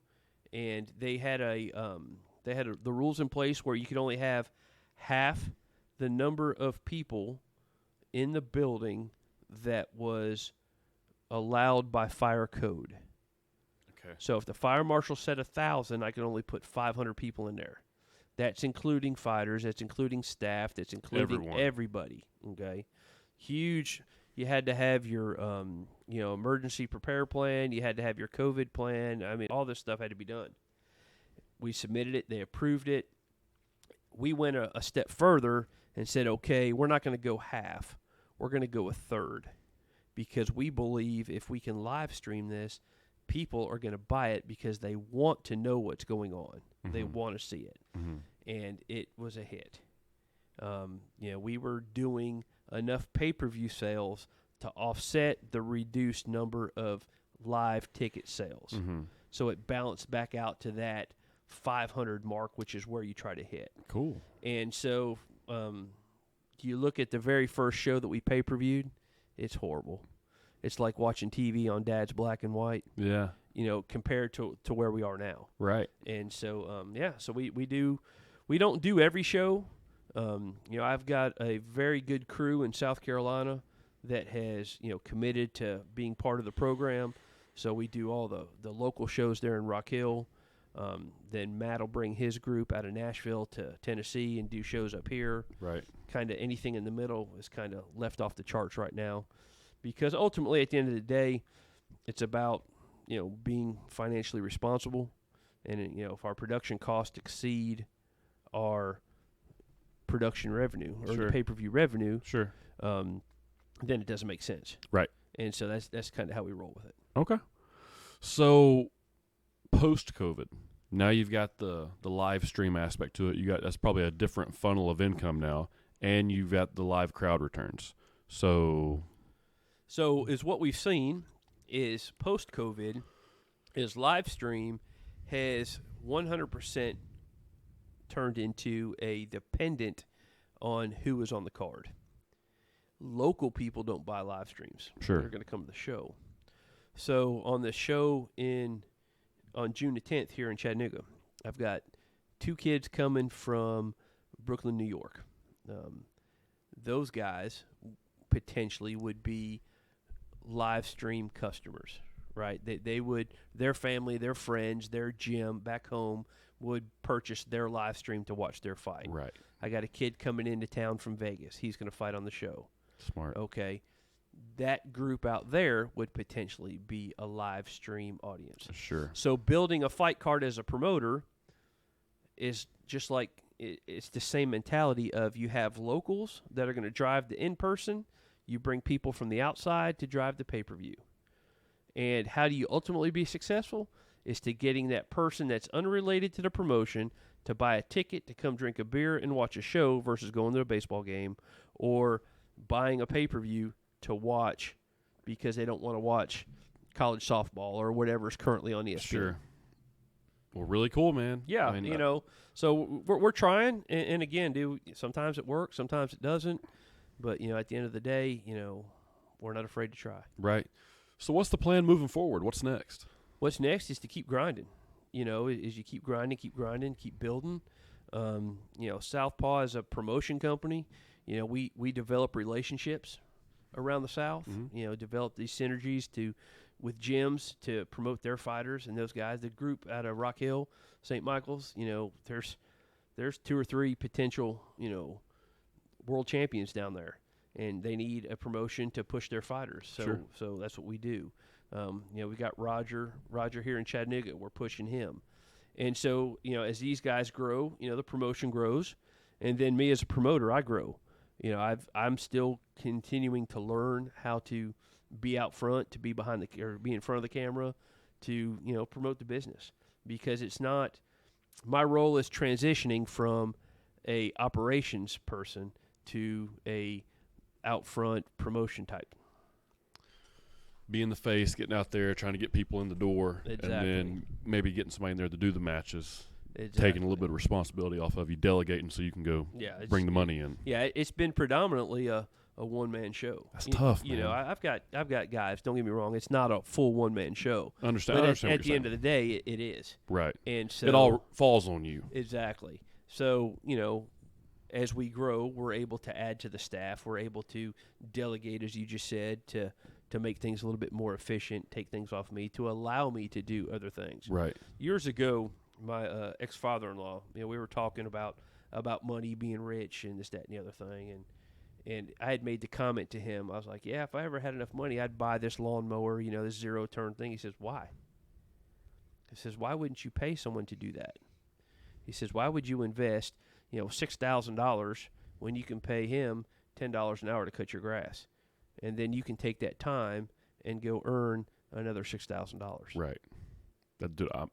and they had the rules in place where you could only have half the number of people in the building that was allowed by fire code. Okay. So if the fire marshal said 1,000, I could only put 500 people in there. That's including fighters. That's including staff. That's including everybody. Okay, huge. You had to have your emergency prepare plan. You had to have your COVID plan. I mean, all this stuff had to be done. We submitted it. They approved it. We went a step further and said, okay, we're not going to go half. We're going to go a third, because we believe if we can live stream this, people are going to buy it because they want to know what's going on. Mm-hmm. They want to see it. Mm-hmm. And it was a hit. We were doing enough pay-per-view sales to offset the reduced number of live ticket sales. Mm-hmm. So it balanced back out to that 500 mark, which is where you try to hit. Cool. And so you look at the very first show that we pay-per-viewed, it's horrible. It's like watching TV on Dad's black and white. Yeah. Compared to where we are now. Right. And so, so we don't do every show. I've got a very good crew in South Carolina that has, committed to being part of the program. So we do all the local shows there in Rock Hill. Then Matt will bring his group out of Nashville to Tennessee and do shows up here. Right. Kind of anything in the middle is kind of left off the charts right now. Because ultimately, at the end of the day, it's about, being financially responsible. And, if our production costs exceed our production revenue or the pay-per-view revenue, then it doesn't make sense. Right. And so that's kind of how we roll with it. Okay. So post-COVID, now you've got the live stream aspect to it. That's probably a different funnel of income now, and you've got the live crowd returns. So is what we've seen is post-COVID is live stream has 100% turned into a dependent on who is on the card. Local people don't buy live streams. Sure. They're going to come to the show. So on the show on June the 10th here in Chattanooga, I've got 2 kids coming from Brooklyn, New York. Those guys potentially would be live stream customers, right? They would, their family, their friends, their gym back home would purchase their live stream to watch their fight. Right. I got a kid coming into town from Vegas. He's going to fight on the show. Smart. Okay. That group out there would potentially be a live stream audience. Sure. So building a fight card as a promoter is just like, it's the same mentality of you have locals that are going to drive the in-person. You bring people from the outside to drive the pay-per-view. And how do you ultimately be successful? Is to getting that person that's unrelated to the promotion to buy a ticket to come drink a beer and watch a show versus going to a baseball game, or buying a pay-per-view to watch because they don't want to watch college softball or whatever is currently on ESPN. Sure. Well, really cool, man. Yeah, I mean, so we're trying, and again, sometimes it works, sometimes it doesn't. But, at the end of the day, we're not afraid to try. Right. So what's the plan moving forward? What's next? What's next is to keep grinding. Is you keep grinding, keep building. Southpaw is a promotion company. We develop relationships around the South. Mm-hmm. Develop these synergies with gyms to promote their fighters and those guys. The group out of Rock Hill, St. Michael's, there's 2 or 3 potential, world champions down there, and they need a promotion to push their fighters. So that's what we do. We got Roger here in Chattanooga. We're pushing him. And so, as these guys grow, the promotion grows, and then me as a promoter, I grow. I'm still continuing to learn how to be out front, to be be in front of the camera, to, promote the business, because it's not, my role is transitioning from a operations person to a out front promotion type. being the face, getting out there, trying to get people in the door, Exactly. and then maybe getting somebody in there to do the matches, Exactly. taking a little bit of responsibility off of you, delegating so you can go bring the money in. Yeah, it's been predominantly a one-man show. That's tough, You man. know, I've got guys. Don't get me wrong; it's not a full one-man show. Understand? But I understand at what the you're end of the day, it is. right. And so It all falls on you. exactly. So as we grow, we're able to add to the staff. We're able to delegate, as you just said, to make things a little bit more efficient, take things off me, to allow me to do other things. Right. Years ago, my ex-father-in-law, we were talking about money, being rich, and this, that, and the other thing, and I had made the comment to him. I was like, yeah, if I ever had enough money, I'd buy this lawnmower, this zero-turn thing. He says, why? He says, why wouldn't you pay someone to do that? He says, why would you invest, $6,000 when you can pay him $10 an hour to cut your grass? And then you can take that time and go earn another $6,000. Right.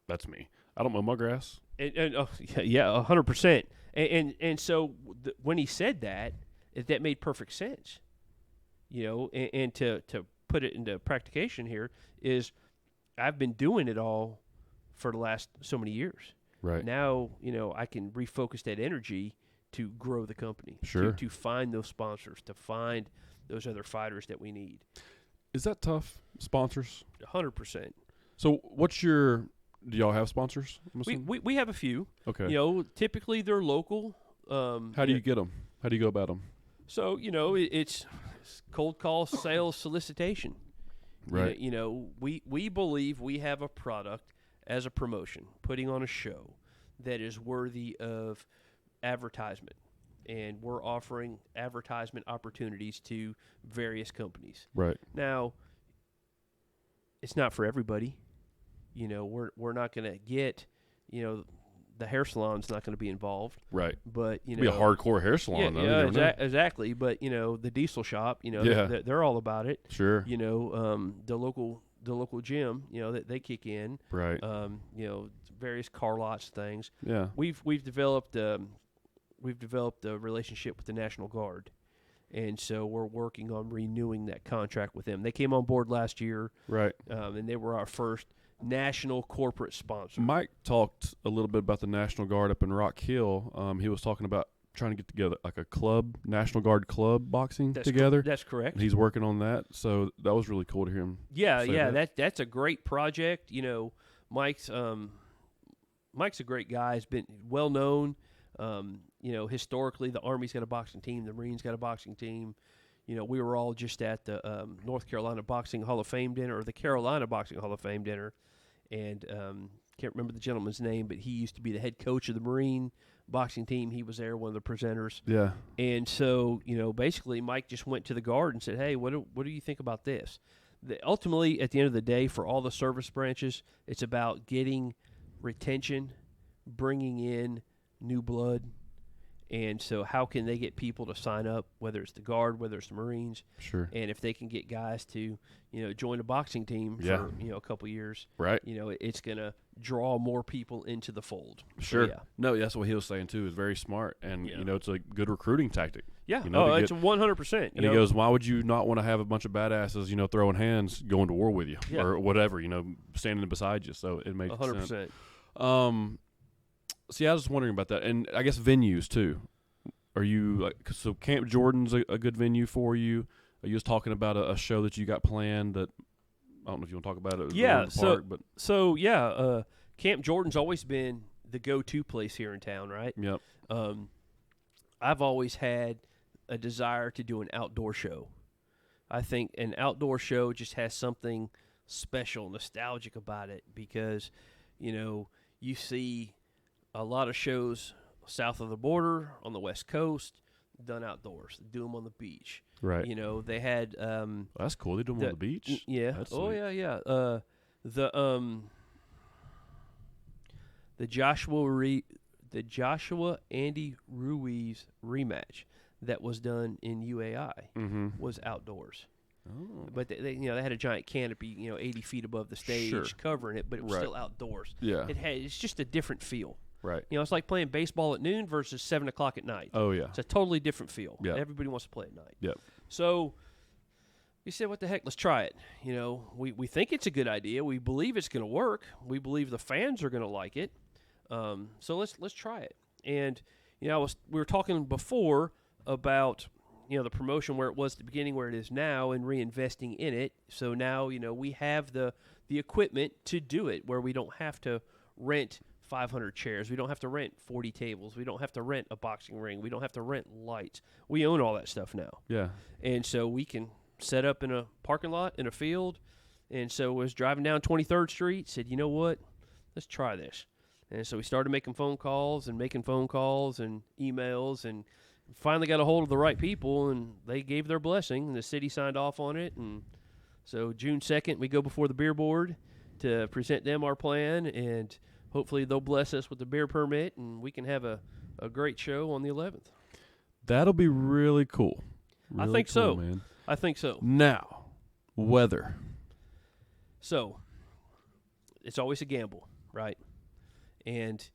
That's me. I don't mow my grass. And 100%. And so when he said that made perfect sense. And to put it into practication here is I've been doing it all for the last so many years. Right. Now, I can refocus that energy to grow the company. Sure. To find those sponsors, to find those other fighters that we need. Is that tough? Sponsors? 100%. So do y'all have sponsors? We have a few. Okay. Typically they're local. How do you get them? How do you go about them? So, it's cold call sales solicitation. Right. We believe we have a product as a promotion, putting on a show that is worthy of advertisement. And we're offering advertisement opportunities to various companies. Right. Now, it's not for everybody. We're not going to get, the hair salon's not going to be involved. Right. But, It'd be a hardcore hair salon. Exactly. But, the diesel shop, they're all about it. Sure. The local gym, that they kick in. Right. Various car lots, things. Yeah. We've developed a relationship with the National Guard, and so we're working on renewing that contract with them. They came on board last year, right? And they were our first national corporate sponsor. Mike talked a little bit about the National Guard up in Rock Hill. He was talking about trying to get together like a club, National Guard club boxing together. That's correct. He's working on that, so that was really cool to hear him. That's a great project. Mike's a great guy. He's been well known. Historically, the Army's got a boxing team, the Marines got a boxing team. We were all just at the North Carolina Boxing Hall of Fame dinner, or the Carolina Boxing Hall of Fame dinner, and can't remember the gentleman's name, but he used to be the head coach of the Marine boxing team. He was there, one of the presenters. Yeah. And so, basically, Mike just went to the Guard and said, "Hey, what do you think about this?" Ultimately, at the end of the day, for all the service branches, it's about getting retention, bringing in new blood. And so how can they get people to sign up, whether it's the Guard, whether it's the Marines? Sure. And if they can get guys to, join a boxing team for, a couple years, right? It's going to draw more people into the fold. Sure. So, yeah. No, that's what he was saying, too. Is very smart. And, it's a good recruiting tactic. Yeah. It's 100%. And he goes, why would you not want to have a bunch of badasses, throwing hands, going to war with you or whatever, standing beside you? So it makes 100%. sense. See, I was just wondering about that, and I guess venues too. Are you so Camp Jordan's a good venue for you? You was talking about a show that you got planned that I don't know if you want to talk about it. Yeah, Park, Camp Jordan's always been the go-to place here in town, right? Yep. I've always had a desire to do an outdoor show. I think an outdoor show just has something special, nostalgic about it because, you see a lot of shows south of the border on the West Coast done outdoors. They do them on the beach. Right. They had that's cool. They do them on the beach. Yeah. That's oh sweet. yeah. The Joshua Andy Ruiz rematch that was done in UAI was outdoors. Oh. But they had a giant canopy, 80 feet above the stage covering it, but it was still outdoors. Yeah. It's just a different feel. Right. It's like playing baseball at noon versus 7 o'clock at night. Oh, yeah. It's a totally different feel. Yeah. Everybody wants to play at night. Yep. So We said, what the heck, let's try it. We think it's a good idea. We believe it's going to work. We believe the fans are going to like it. So let's try it. And, we were talking before about, the promotion where it was at the beginning, where it is now, and reinvesting in it. So now, we have the equipment to do it, where we don't have to rent 500 chairs. We don't have to rent 40 tables. We don't have to rent a boxing ring. We don't have to rent lights. We own all that stuff now. Yeah. And so we can set up in a parking lot, in a field. And so I was driving down 23rd Street, said, you know what, let's try this. And so we started making phone calls and emails, and finally got a hold of the right people, and they gave their blessing, and the city signed off on it. And so June 2nd, we go before the beer board to present them our plan, and hopefully they'll bless us with the beer permit, and we can have a great show on the 11th. That'll be really cool. I think so, man. I think so. Now, weather. So, it's always a gamble, right? And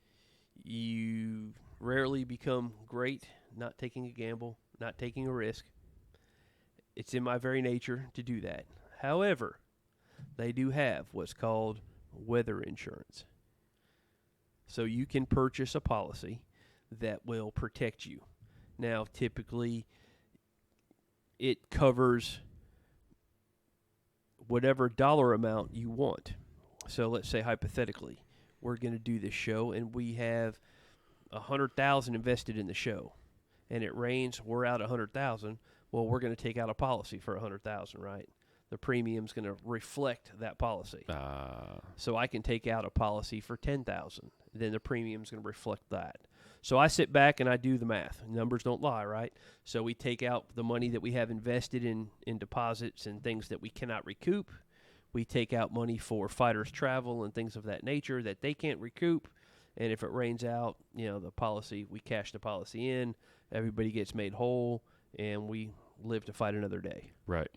you rarely become great not taking a gamble, not taking a risk. It's in my very nature to do that. However, they do have what's called weather insurance. So you can purchase a policy that will protect you. Now, typically, it covers whatever dollar amount you want. So let's say hypothetically, we're going to do this show and we have $100,000 invested in the show, and it rains, we're out $100,000. Well, we're going to take out a policy for $100,000, right? The premium's going to reflect that policy. So I can take out a policy for $10,000. Then the premium's going to reflect that. So I sit back and I do the math. Numbers don't lie, right? So we take out the money that we have invested in deposits and things that we cannot recoup. We take out money for fighters' travel and things of that nature that they can't recoup. And if it rains out, the policy, we cash the policy in. Everybody gets made whole, and we live to fight another day. Right.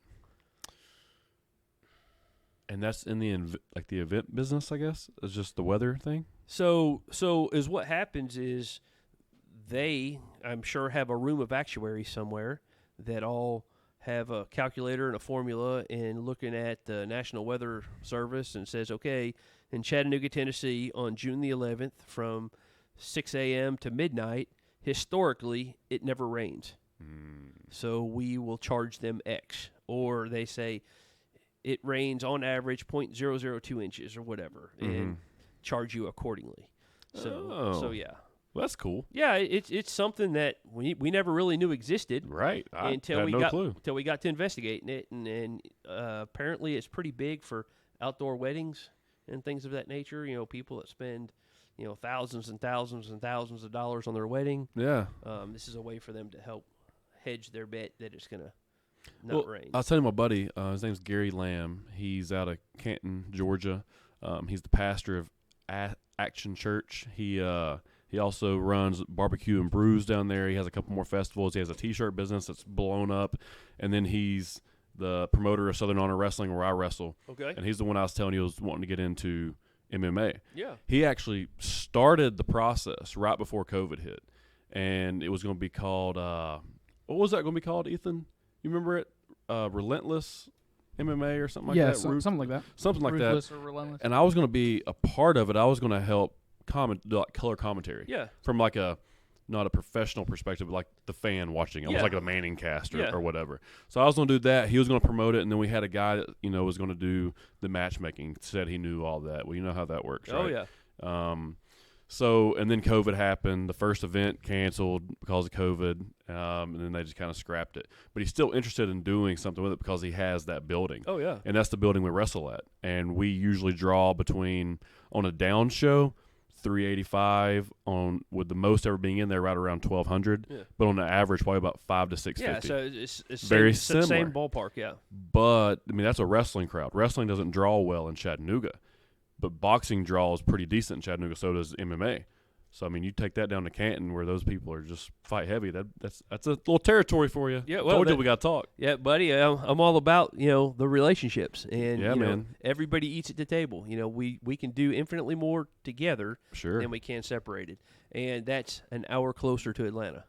And that's in the the event business, I guess. It's just the weather thing. So is what happens is they, I'm sure, have a room of actuaries somewhere that all have a calculator and a formula and looking at the National Weather Service and says, okay, in Chattanooga, Tennessee, on June the 11th from 6 a.m. to midnight, historically, it never rains. So we will charge them X. Or they say it rains on average 0.002 inches or whatever, and charge you accordingly. So yeah. Well, that's cool. Yeah, it's something that we never really knew existed. Right. Until we got to investigating it, and apparently it's pretty big for outdoor weddings and things of that nature. People that spend thousands and thousands and thousands of dollars on their wedding. Yeah. This is a way for them to help hedge their bet that it's gonna not rain. I was telling my buddy, his name's Gary Lamb. He's out of Canton, Georgia. He's the pastor of Action Church. He also runs barbecue and brews down there. He has a couple more festivals. He has a T-shirt business that's blown up, and then he's the promoter of Southern Honor Wrestling, where I wrestle. Okay. And he's the one I was telling you was wanting to get into MMA. Yeah. He actually started the process right before COVID hit, and it was going to be called what was that going to be called, Ethan? You remember it? Relentless MMA or something like that? Something like that. Something like Ruthless that. Or Relentless. And I was going to be a part of it. I was going to help do like color commentary. Yeah. From like not a professional perspective, but like the fan watching. I was like a Manning cast or whatever. So I was going to do that. He was going to promote it, and then we had a guy that was going to do the matchmaking. Said he knew all that. Well, you know how that works, right? Oh yeah. So, and then COVID happened. The first event canceled because of COVID, and then they just kind of scrapped it. But he's still interested in doing something with it because he has that building. Oh, yeah. And that's the building we wrestle at. And we usually draw between, on a down show, 385 with the most ever being in there right around 1,200. Yeah. But on the average, probably about 5 to 650. Yeah, so it's very similar. Same ballpark, yeah. But, that's a wrestling crowd. Wrestling doesn't draw well in Chattanooga. But boxing draws pretty decent in Chattanooga, so does MMA. So, you take that down to Canton where those people are just fight heavy. That's a little territory for you. Yeah, well, told you we got to talk. Yeah, buddy, I'm all about, the relationships. And, man. Everybody eats at the table. We can do infinitely more together than we can separated. And that's an hour closer to Atlanta.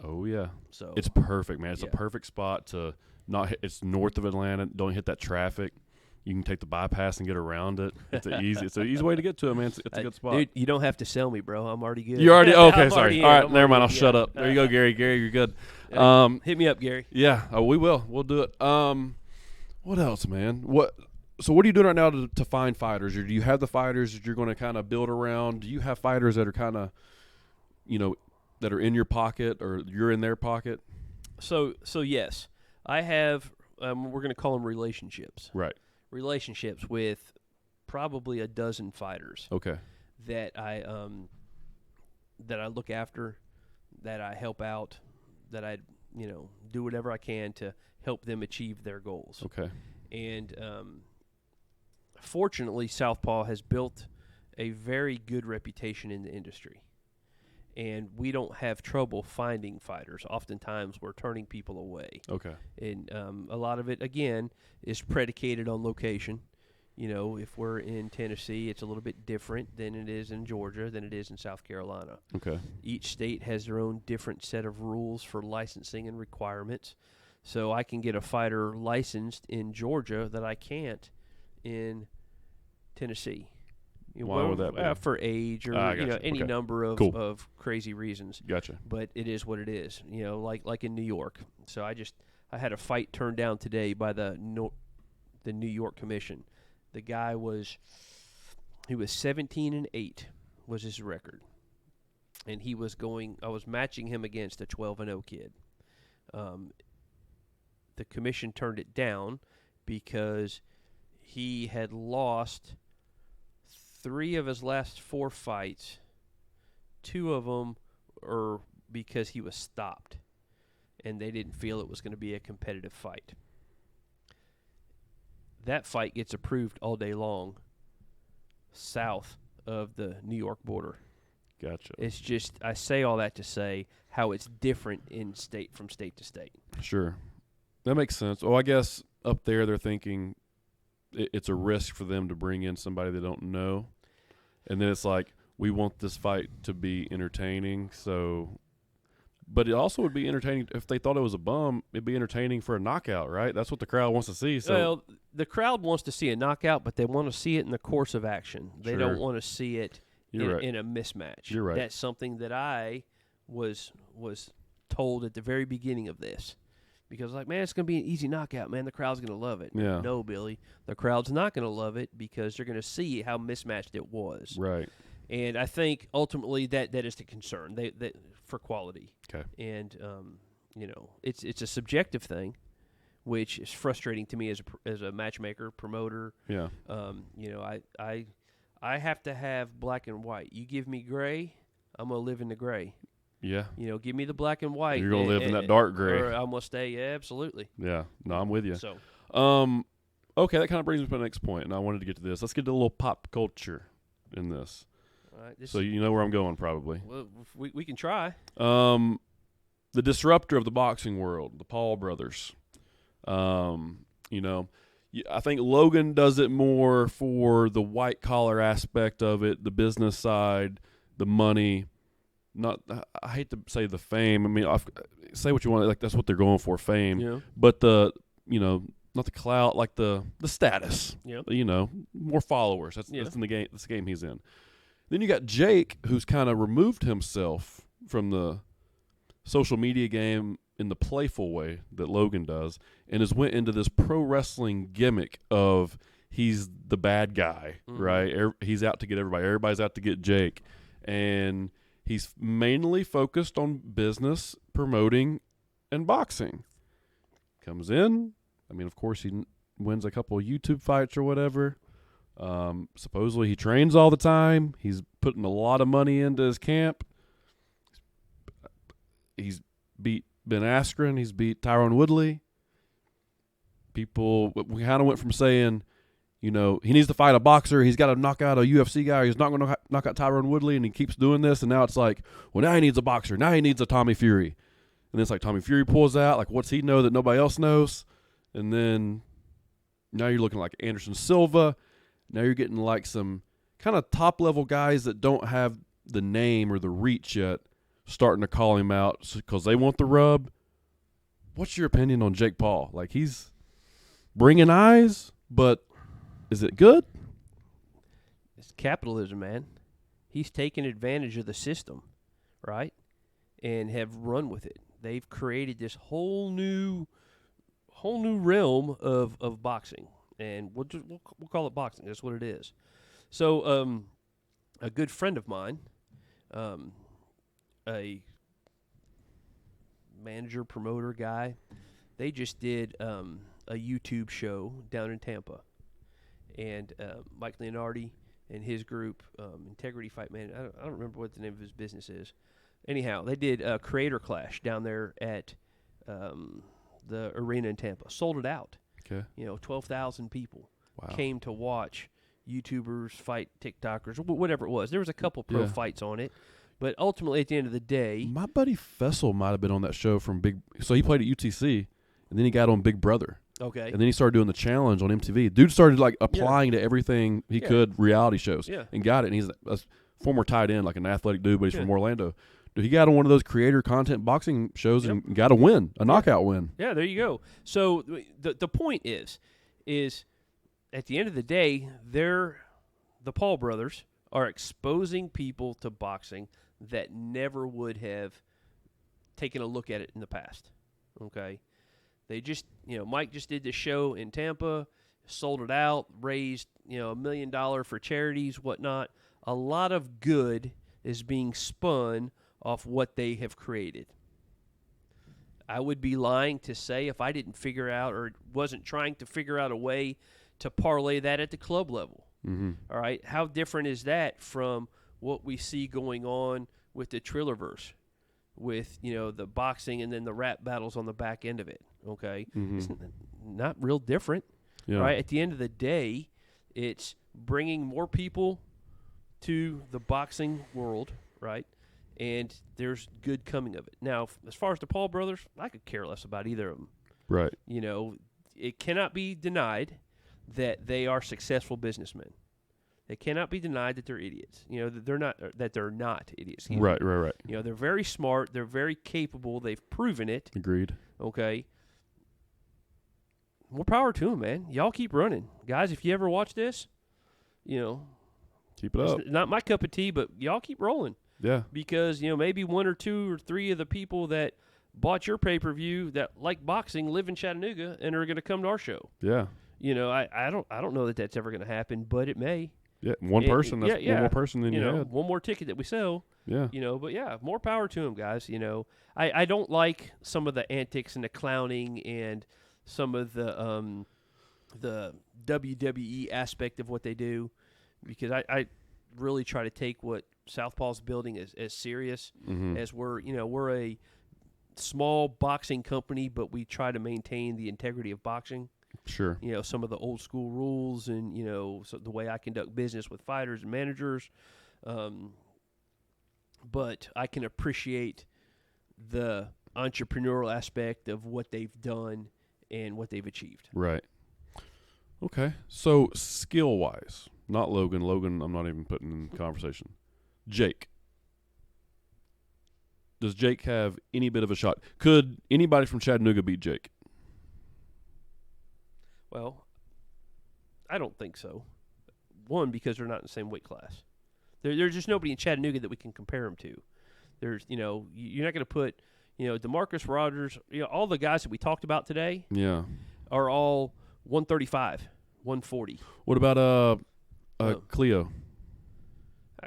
Oh yeah, So it's perfect, man. It's Yeah. a perfect spot to not hit. It's north of Atlanta. Don't hit that traffic. You can take the bypass and get around it. It's an easy way to get to it, man. It's a good spot. Dude, you don't have to sell me, bro. I'm already good. You already okay? I'm Sorry. already All in. right, I'm never mind. I'll already- shut yeah. up. There you go, Gary. Gary, you're good. Hit me up, Gary. Yeah. Oh, we will. We'll do it. What else, man? So what are you doing right now to find fighters? Or do you have the fighters that you're going to kind of build around? Do you have fighters that are kind of, that are in your pocket or you're in their pocket? So yes, I have. We're going to call them relationships. Right. Relationships with probably a dozen fighters Okay. that I look after, that I help out, that I do whatever I can to help them achieve their goals. Okay. And fortunately, Southpaw has built a very good reputation in the industry. And we don't have trouble finding fighters. Oftentimes, we're turning people away. Okay. And a lot of it, again, is predicated on location. If we're in Tennessee, it's a little bit different than it is in Georgia, than it is in South Carolina. Okay. Each state has their own different set of rules for licensing and requirements. So I can get a fighter licensed in Georgia that I can't in Tennessee. Why would that be? For age or gotcha. any Okay. number of, Cool. of crazy reasons. Gotcha. But it is what it is. Like in New York. So I had a fight turned down today by the New York Commission. The guy was 17-8 was his record, and I was matching him against a 12-0 kid. The commission turned it down because he had lost 3 of his last 4 fights. 2 of them are because he was stopped, and they didn't feel it was going to be a competitive fight. That fight gets approved all day long south of the New York border. Gotcha. It's just, I say all that to say how it's different from state to state. Sure. That makes sense. Well, I guess up there they're thinking it's a risk for them to bring in somebody they don't know. And then it's like, we want this fight to be entertaining, so... But it also would be entertaining if they thought it was a bum. It'd be entertaining for a knockout, right? That's what the crowd wants to see. So Well, the crowd wants to see a knockout, but they want to see it in the course of action. They Sure. don't want to see it You're right. in a mismatch. You're right. That's something that I was told at the very beginning of this. Because, man, it's going to be an easy knockout, man. The crowd's going to love it. Yeah. No, Billy. The crowd's not going to love it because they're going to see how mismatched it was. Right. And I think ultimately that is the concern for quality. Okay. And it's a subjective thing, which is frustrating to me as a matchmaker, promoter. Yeah. I have to have black and white. You give me gray, I'm gonna live in the gray. Yeah. Give me the black and white. You're gonna live in that dark gray. Or I'm gonna stay. Yeah, absolutely. Yeah. No, I'm with you. So Okay, that kind of brings me to the next point, and I wanted to get to this. Let's get to a little pop culture in this. all right, So you know where I'm going, probably. well, we can try. The disruptor of the boxing world, the Paul brothers. I think Logan does it more for the white collar aspect of it, the business side, the money. I hate to say the fame. I mean, say what you want. Like that's what they're going for, fame. Yeah. But not the clout, like the status. Yeah. More followers. That's Yeah. in the game. That's the game he's in. Then you got Jake, who's kind of removed himself from the social media game in the playful way that Logan does, and has went into this pro wrestling gimmick of he's the bad guy, right? He's out to get everybody. Everybody's out to get Jake, and he's mainly focused on business, promoting, and boxing. Comes in. I mean, of course, he wins a couple of YouTube fights or whatever. Supposedly he trains all the time. He's putting a lot of money into his camp. He's beat Ben Askren. He's beat Tyron Woodley. We kind of went from saying, he needs to fight a boxer. He's got to knock out a UFC guy. He's not going to knock out Tyron Woodley, and he keeps doing this. And now it's like, well, now he needs a boxer. Now he needs a Tommy Fury. And then it's like Tommy Fury pulls out. Like, what's he know that nobody else knows? And then now you're looking like Anderson Silva. Now you're getting like some kind of top-level guys that don't have the name or the reach yet starting to call him out because they want the rub. What's your opinion on Jake Paul? Like, he's bringing eyes, but is it good? It's capitalism, man. He's taken advantage of the system, right, and have run with it. They've created this whole new realm of boxing, and we'll call it boxing. That's what it is. So, a good friend of mine, a manager, promoter guy, they just did a YouTube show down in Tampa. And Mike Leonardi and his group, Integrity Fight Man, I don't remember what the name of his business is. Anyhow, they did a Creator Clash down there at the arena in Tampa. Sold it out. Okay. 12,000 people Wow. came to watch YouTubers fight TikTokers, whatever it was. There was a couple pro fights on it. But ultimately, at the end of the day, My buddy Fessel might have been on that show from Big. So he played at UTC, and then he got on Big Brother, okay, and then he started doing the challenge on MTV. Dude started like applying to everything he could, reality shows, and got it. And he's a former tight end, like an athletic dude, but he's from Orlando. Dude, he got on one of those creator content boxing shows and got a win, a knockout win. Yeah, there you go. So the point is at the end of the day, the Paul brothers are exposing people to boxing that never would have taken a look at it in the past. Okay? They just, Mike just did this show in Tampa, sold it out, raised, $1 million for charities, whatnot. A lot of good is being spun off what they have created. I would be lying to say if I didn't figure out or wasn't trying to figure out a way to parlay that at the club level. Mm-hmm. All right? How different is that from what we see going on with the Trillerverse, with, the boxing and then the rap battles on the back end of it, okay? Mm-hmm. It's not real different, right? At the end of the day, it's bringing more people to the boxing world, right? And there's good coming of it. Now, as far as the Paul brothers, I could care less about either of them. Right. It cannot be denied that they are successful businessmen. It cannot be denied that they're idiots. That they're not idiots. Right. They're very smart. They're very capable. They've proven it. Agreed. Okay. More power to them, man. Y'all keep running. Guys, if you ever watch this, keep it up. It's not my cup of tea, but y'all keep rolling. Yeah. Because, maybe 1 or 2 or 3 of the people that bought your pay-per-view that like boxing live in Chattanooga and are going to come to our show. Yeah. I don't know that that's ever going to happen, but it may. Yeah, one person. That's one more person than you had. One more ticket that we sell. Yeah. But yeah, more power to them, guys. I don't like some of the antics and the clowning and some of the WWE aspect of what they do, because I really try to take what Southpaw's building as serious as we're a small boxing company, but we try to maintain the integrity of boxing. Sure. Some of the old school rules and, so the way I conduct business with fighters and managers. But I can appreciate the entrepreneurial aspect of what they've done and what they've achieved. Right. Okay. So skill-wise, not Logan. Logan, I'm not even putting in conversation. Jake. Does Jake have any bit of a shot? Could anybody from Chattanooga beat Jake? Well, I don't think so. One, because they're not in the same weight class. There's just nobody in Chattanooga that we can compare them to. There's, you're not going to put, DeMarcus Rogers, all the guys that we talked about today are all 135, 140. What about Cleo?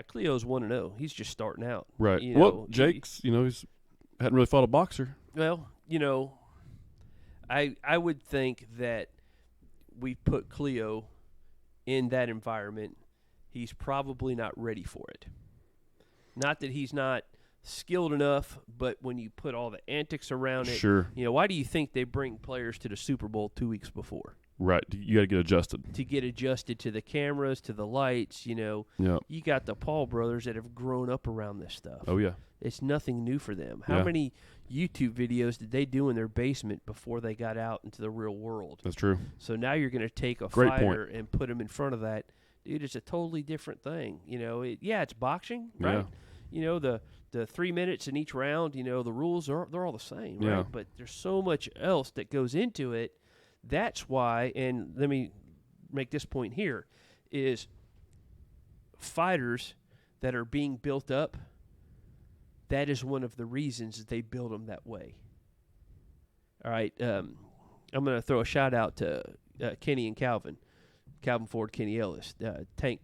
Cleo's 1-0. He's just starting out. Right. Jake's, he's hadn't really fought a boxer. Well, I would think that we put Cleo in that environment, he's probably not ready for it. Not that he's not skilled enough, but when you put all the antics around it, sure. Why do you think they bring players to the Super Bowl 2 weeks before? Right. You got to get adjusted. To get adjusted to the cameras, to the lights, You got the Paul brothers that have grown up around this stuff. Oh, yeah. It's nothing new for them. How many YouTube videos did they do in their basement before they got out into the real world? That's true. So now you're going to take a Great fighter point. and put him in front of that. Dude, it's a totally different thing. It's boxing, right? the 3 minutes in each round, the rules they're all the same, Yeah. right? But there's so much else that goes into it. That's why, and let me make this point here, is fighters that are being built up, that is one of the reasons that they build them that way. All right, I'm going to throw a shout out to Kenny and Calvin Ford, Kenny Ellis, Tank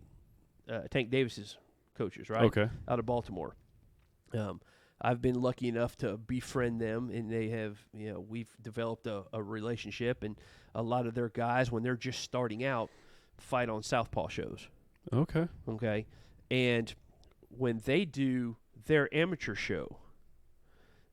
Davis's coaches, right? Okay. Out of Baltimore. I've been lucky enough to befriend them, and they have, we've developed a relationship, and a lot of their guys, when they're just starting out, fight on Southpaw shows. Okay. Okay. And when they do their amateur show,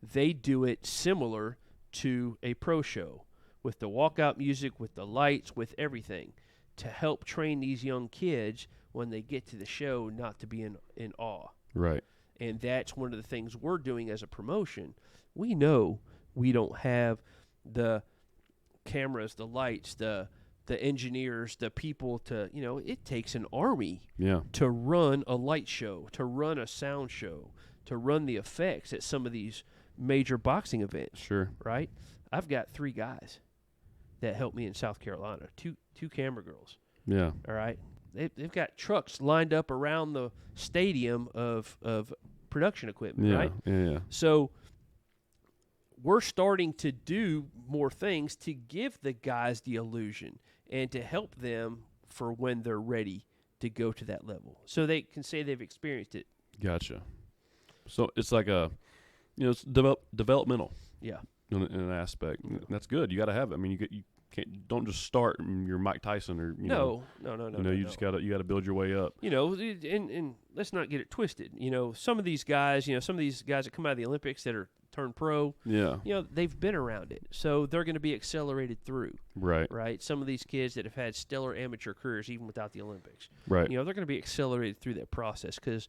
they do it similar to a pro show with the walkout music, with the lights, with everything, to help train these young kids when they get to the show not to be in awe. Right. And that's one of the things we're doing as a promotion. We know we don't have the cameras, the lights, the engineers, the people to, it takes an army to run a light show, to run a sound show, to run the effects at some of these major boxing events. Sure. Right? I've got 3 guys that help me in South Carolina, two camera girls. Yeah. All right? They've got trucks lined up around the stadium of production equipment, right? Yeah. So we're starting to do more things to give the guys the illusion and to help them for when they're ready to go to that level, so they can say they've experienced it. Gotcha. So it's like it's developmental. Yeah. In an aspect. That's good. You got to have it. I mean, you don't just start and you're Mike Tyson or No. Just got to build your way up. And let's not get it twisted. Some of these guys, that come out of the Olympics that are turned pro, they've been around it, so they're going to be accelerated through. Right. Some of these kids that have had stellar amateur careers even without the Olympics, right. They're going to be accelerated through that process because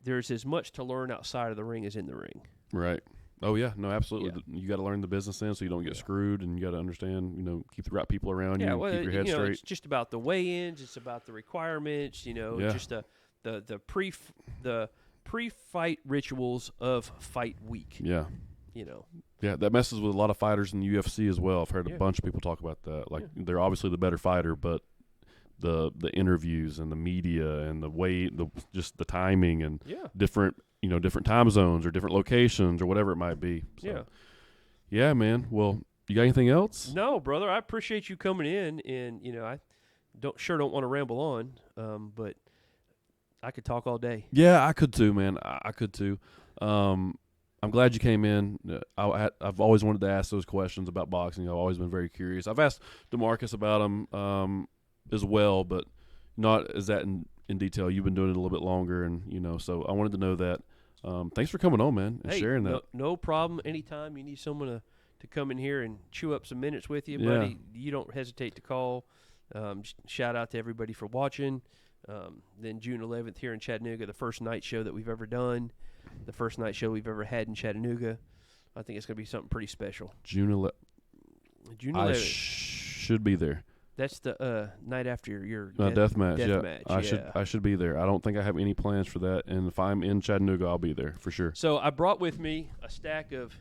there's as much to learn outside of the ring as in the ring. Right. Oh, yeah. No, absolutely. Yeah. You got to learn the business end so you don't get screwed, and you got to understand, keep the right people around you, keep your head straight. It's just about the weigh-ins. It's about the requirements, just the pre-fight rituals of fight week. Yeah. Yeah, that messes with a lot of fighters in the UFC as well. I've heard a bunch of people talk about that. Like, they're obviously the better fighter, but the interviews and the media and the weight, just the timing and different time zones or different locations or whatever it might be. So, yeah, man. Well, you got anything else? No, brother. I appreciate you coming in, and I don't want to ramble on, but I could talk all day. Yeah, I could too, man. I could too. I'm glad you came in. I've always wanted to ask those questions about boxing. I've always been very curious. I've asked DeMarcus about them as well, but not as that in detail. You've been doing it a little bit longer, and so I wanted to know that. Thanks for coming on, man, and sharing that. No problem. Anytime you need someone to come in here and chew up some minutes with you, buddy, you don't hesitate to call. Shout out to everybody for watching. Then June 11th here in Chattanooga, the first night show that we've ever done, the first night show we've ever had in Chattanooga. I think it's going to be something pretty special. June 11th. I should be there. That's the night after your death match. Match. I should be there. I don't think I have any plans for that, and if I'm in Chattanooga, I'll be there for sure. So I brought with me a stack of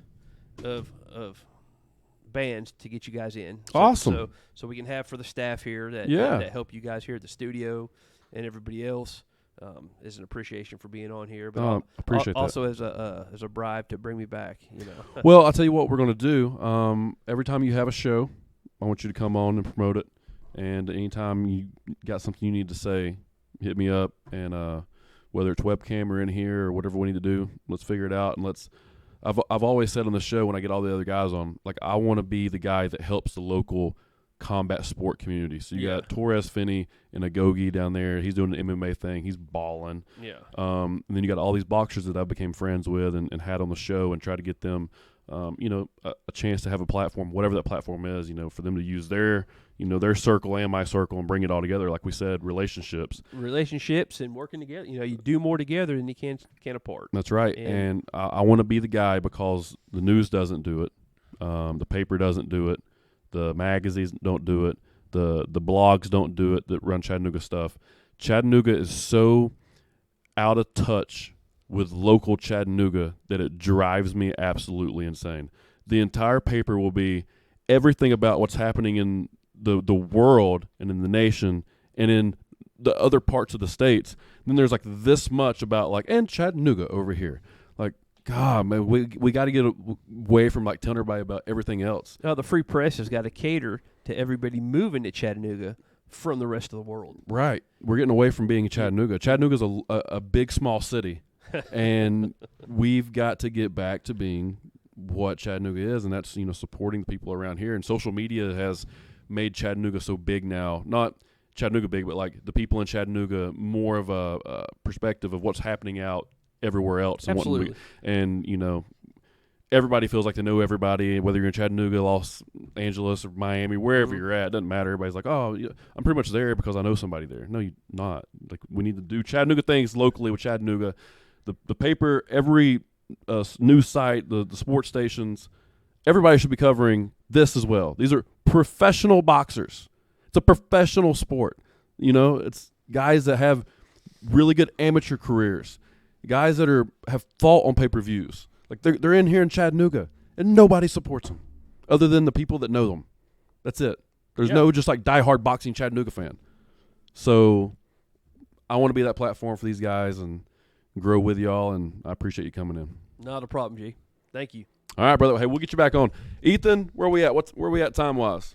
bands to get you guys in. Awesome. So we can have for the staff here that help you guys here at the studio and everybody else. As an appreciation for being on here, but appreciate also as a bribe to bring me back. Well, I'll tell you what we're going to do. Every time you have a show, I want you to come on and promote it. And anytime you got something you need to say, hit me up. And whether it's webcam or in here or whatever we need to do, let's figure it out. And I've always said on the show when I get all the other guys on, like, I want to be the guy that helps the local combat sport community. So you got Torres Finney and Agogi down there. He's doing an MMA thing. He's balling. Yeah. And then you got all these boxers that I became friends with and had on the show and try to get them, a chance to have a platform, whatever that platform is, for them to use their circle and my circle and bring it all together. Like we said, relationships and working together. You do more together than you can apart. That's right. And I want to be the guy because the news doesn't do it. The paper doesn't do it. The magazines don't do it. The blogs don't do it that run Chattanooga stuff. Chattanooga is so out of touch with local Chattanooga that it drives me absolutely insane. The entire paper will be everything about what's happening in the world and in the nation and in the other parts of the states. Then there's like this much about like, and Chattanooga over here. Like, God, man, we got to get away from like telling everybody about everything else. The free press has got to cater to everybody moving to Chattanooga from the rest of the world. Right. We're getting away from being Chattanooga. Chattanooga's a big, small city. And we've got to get back to being what Chattanooga is, and that's, supporting the people around here. And social media has made Chattanooga so big now. Not Chattanooga big, but like the people in Chattanooga more of a perspective of what's happening out everywhere else. Absolutely. And everybody feels like they know everybody, whether you're in Chattanooga, Los Angeles, or Miami, wherever you're at. It doesn't matter. Everybody's like, oh, yeah, I'm pretty much there because I know somebody there. No, you're not. Like, we need to do Chattanooga things locally with Chattanooga. The paper, every news site, the sports stations, everybody should be covering this as well. These are professional boxers. It's a professional sport. It's guys that have really good amateur careers, guys that have fought on pay-per-views. Like they're in here in Chattanooga, and nobody supports them other than the people that know them. That's it. There's no just like diehard boxing Chattanooga fan. So I want to be that platform for these guys and grow with y'all, and I appreciate you coming in. Not a problem, G. Thank you. All right, brother. Hey, we'll get you back on. Ethan, where are we at? Where are we at time-wise?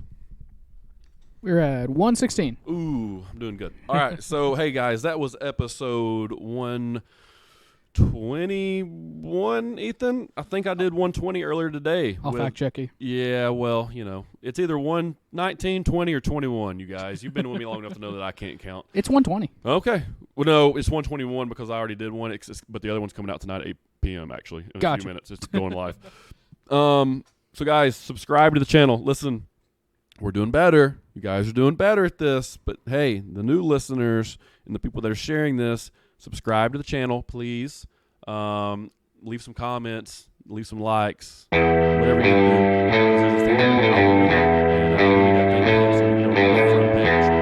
We're at 116. Ooh, I'm doing good. All right, so, hey, guys, that was episode 121, Ethan. I think I did 120 earlier today. I'll fact check you. Yeah, well, it's either 119, 20, or 21, you guys. You've been with me long enough to know that I can't count. It's 120. Okay. Well, no, it's 121 because I already did one, but the other one's coming out tonight at 8 p.m., actually, in a few minutes. It's going live. So, guys, subscribe to the channel. Listen, we're doing better. You guys are doing better at this. But, hey, the new listeners and the people that are sharing this, subscribe to the channel, please. Leave some comments. Leave some likes. Whatever you can do. And we got things to help so we get on the front page.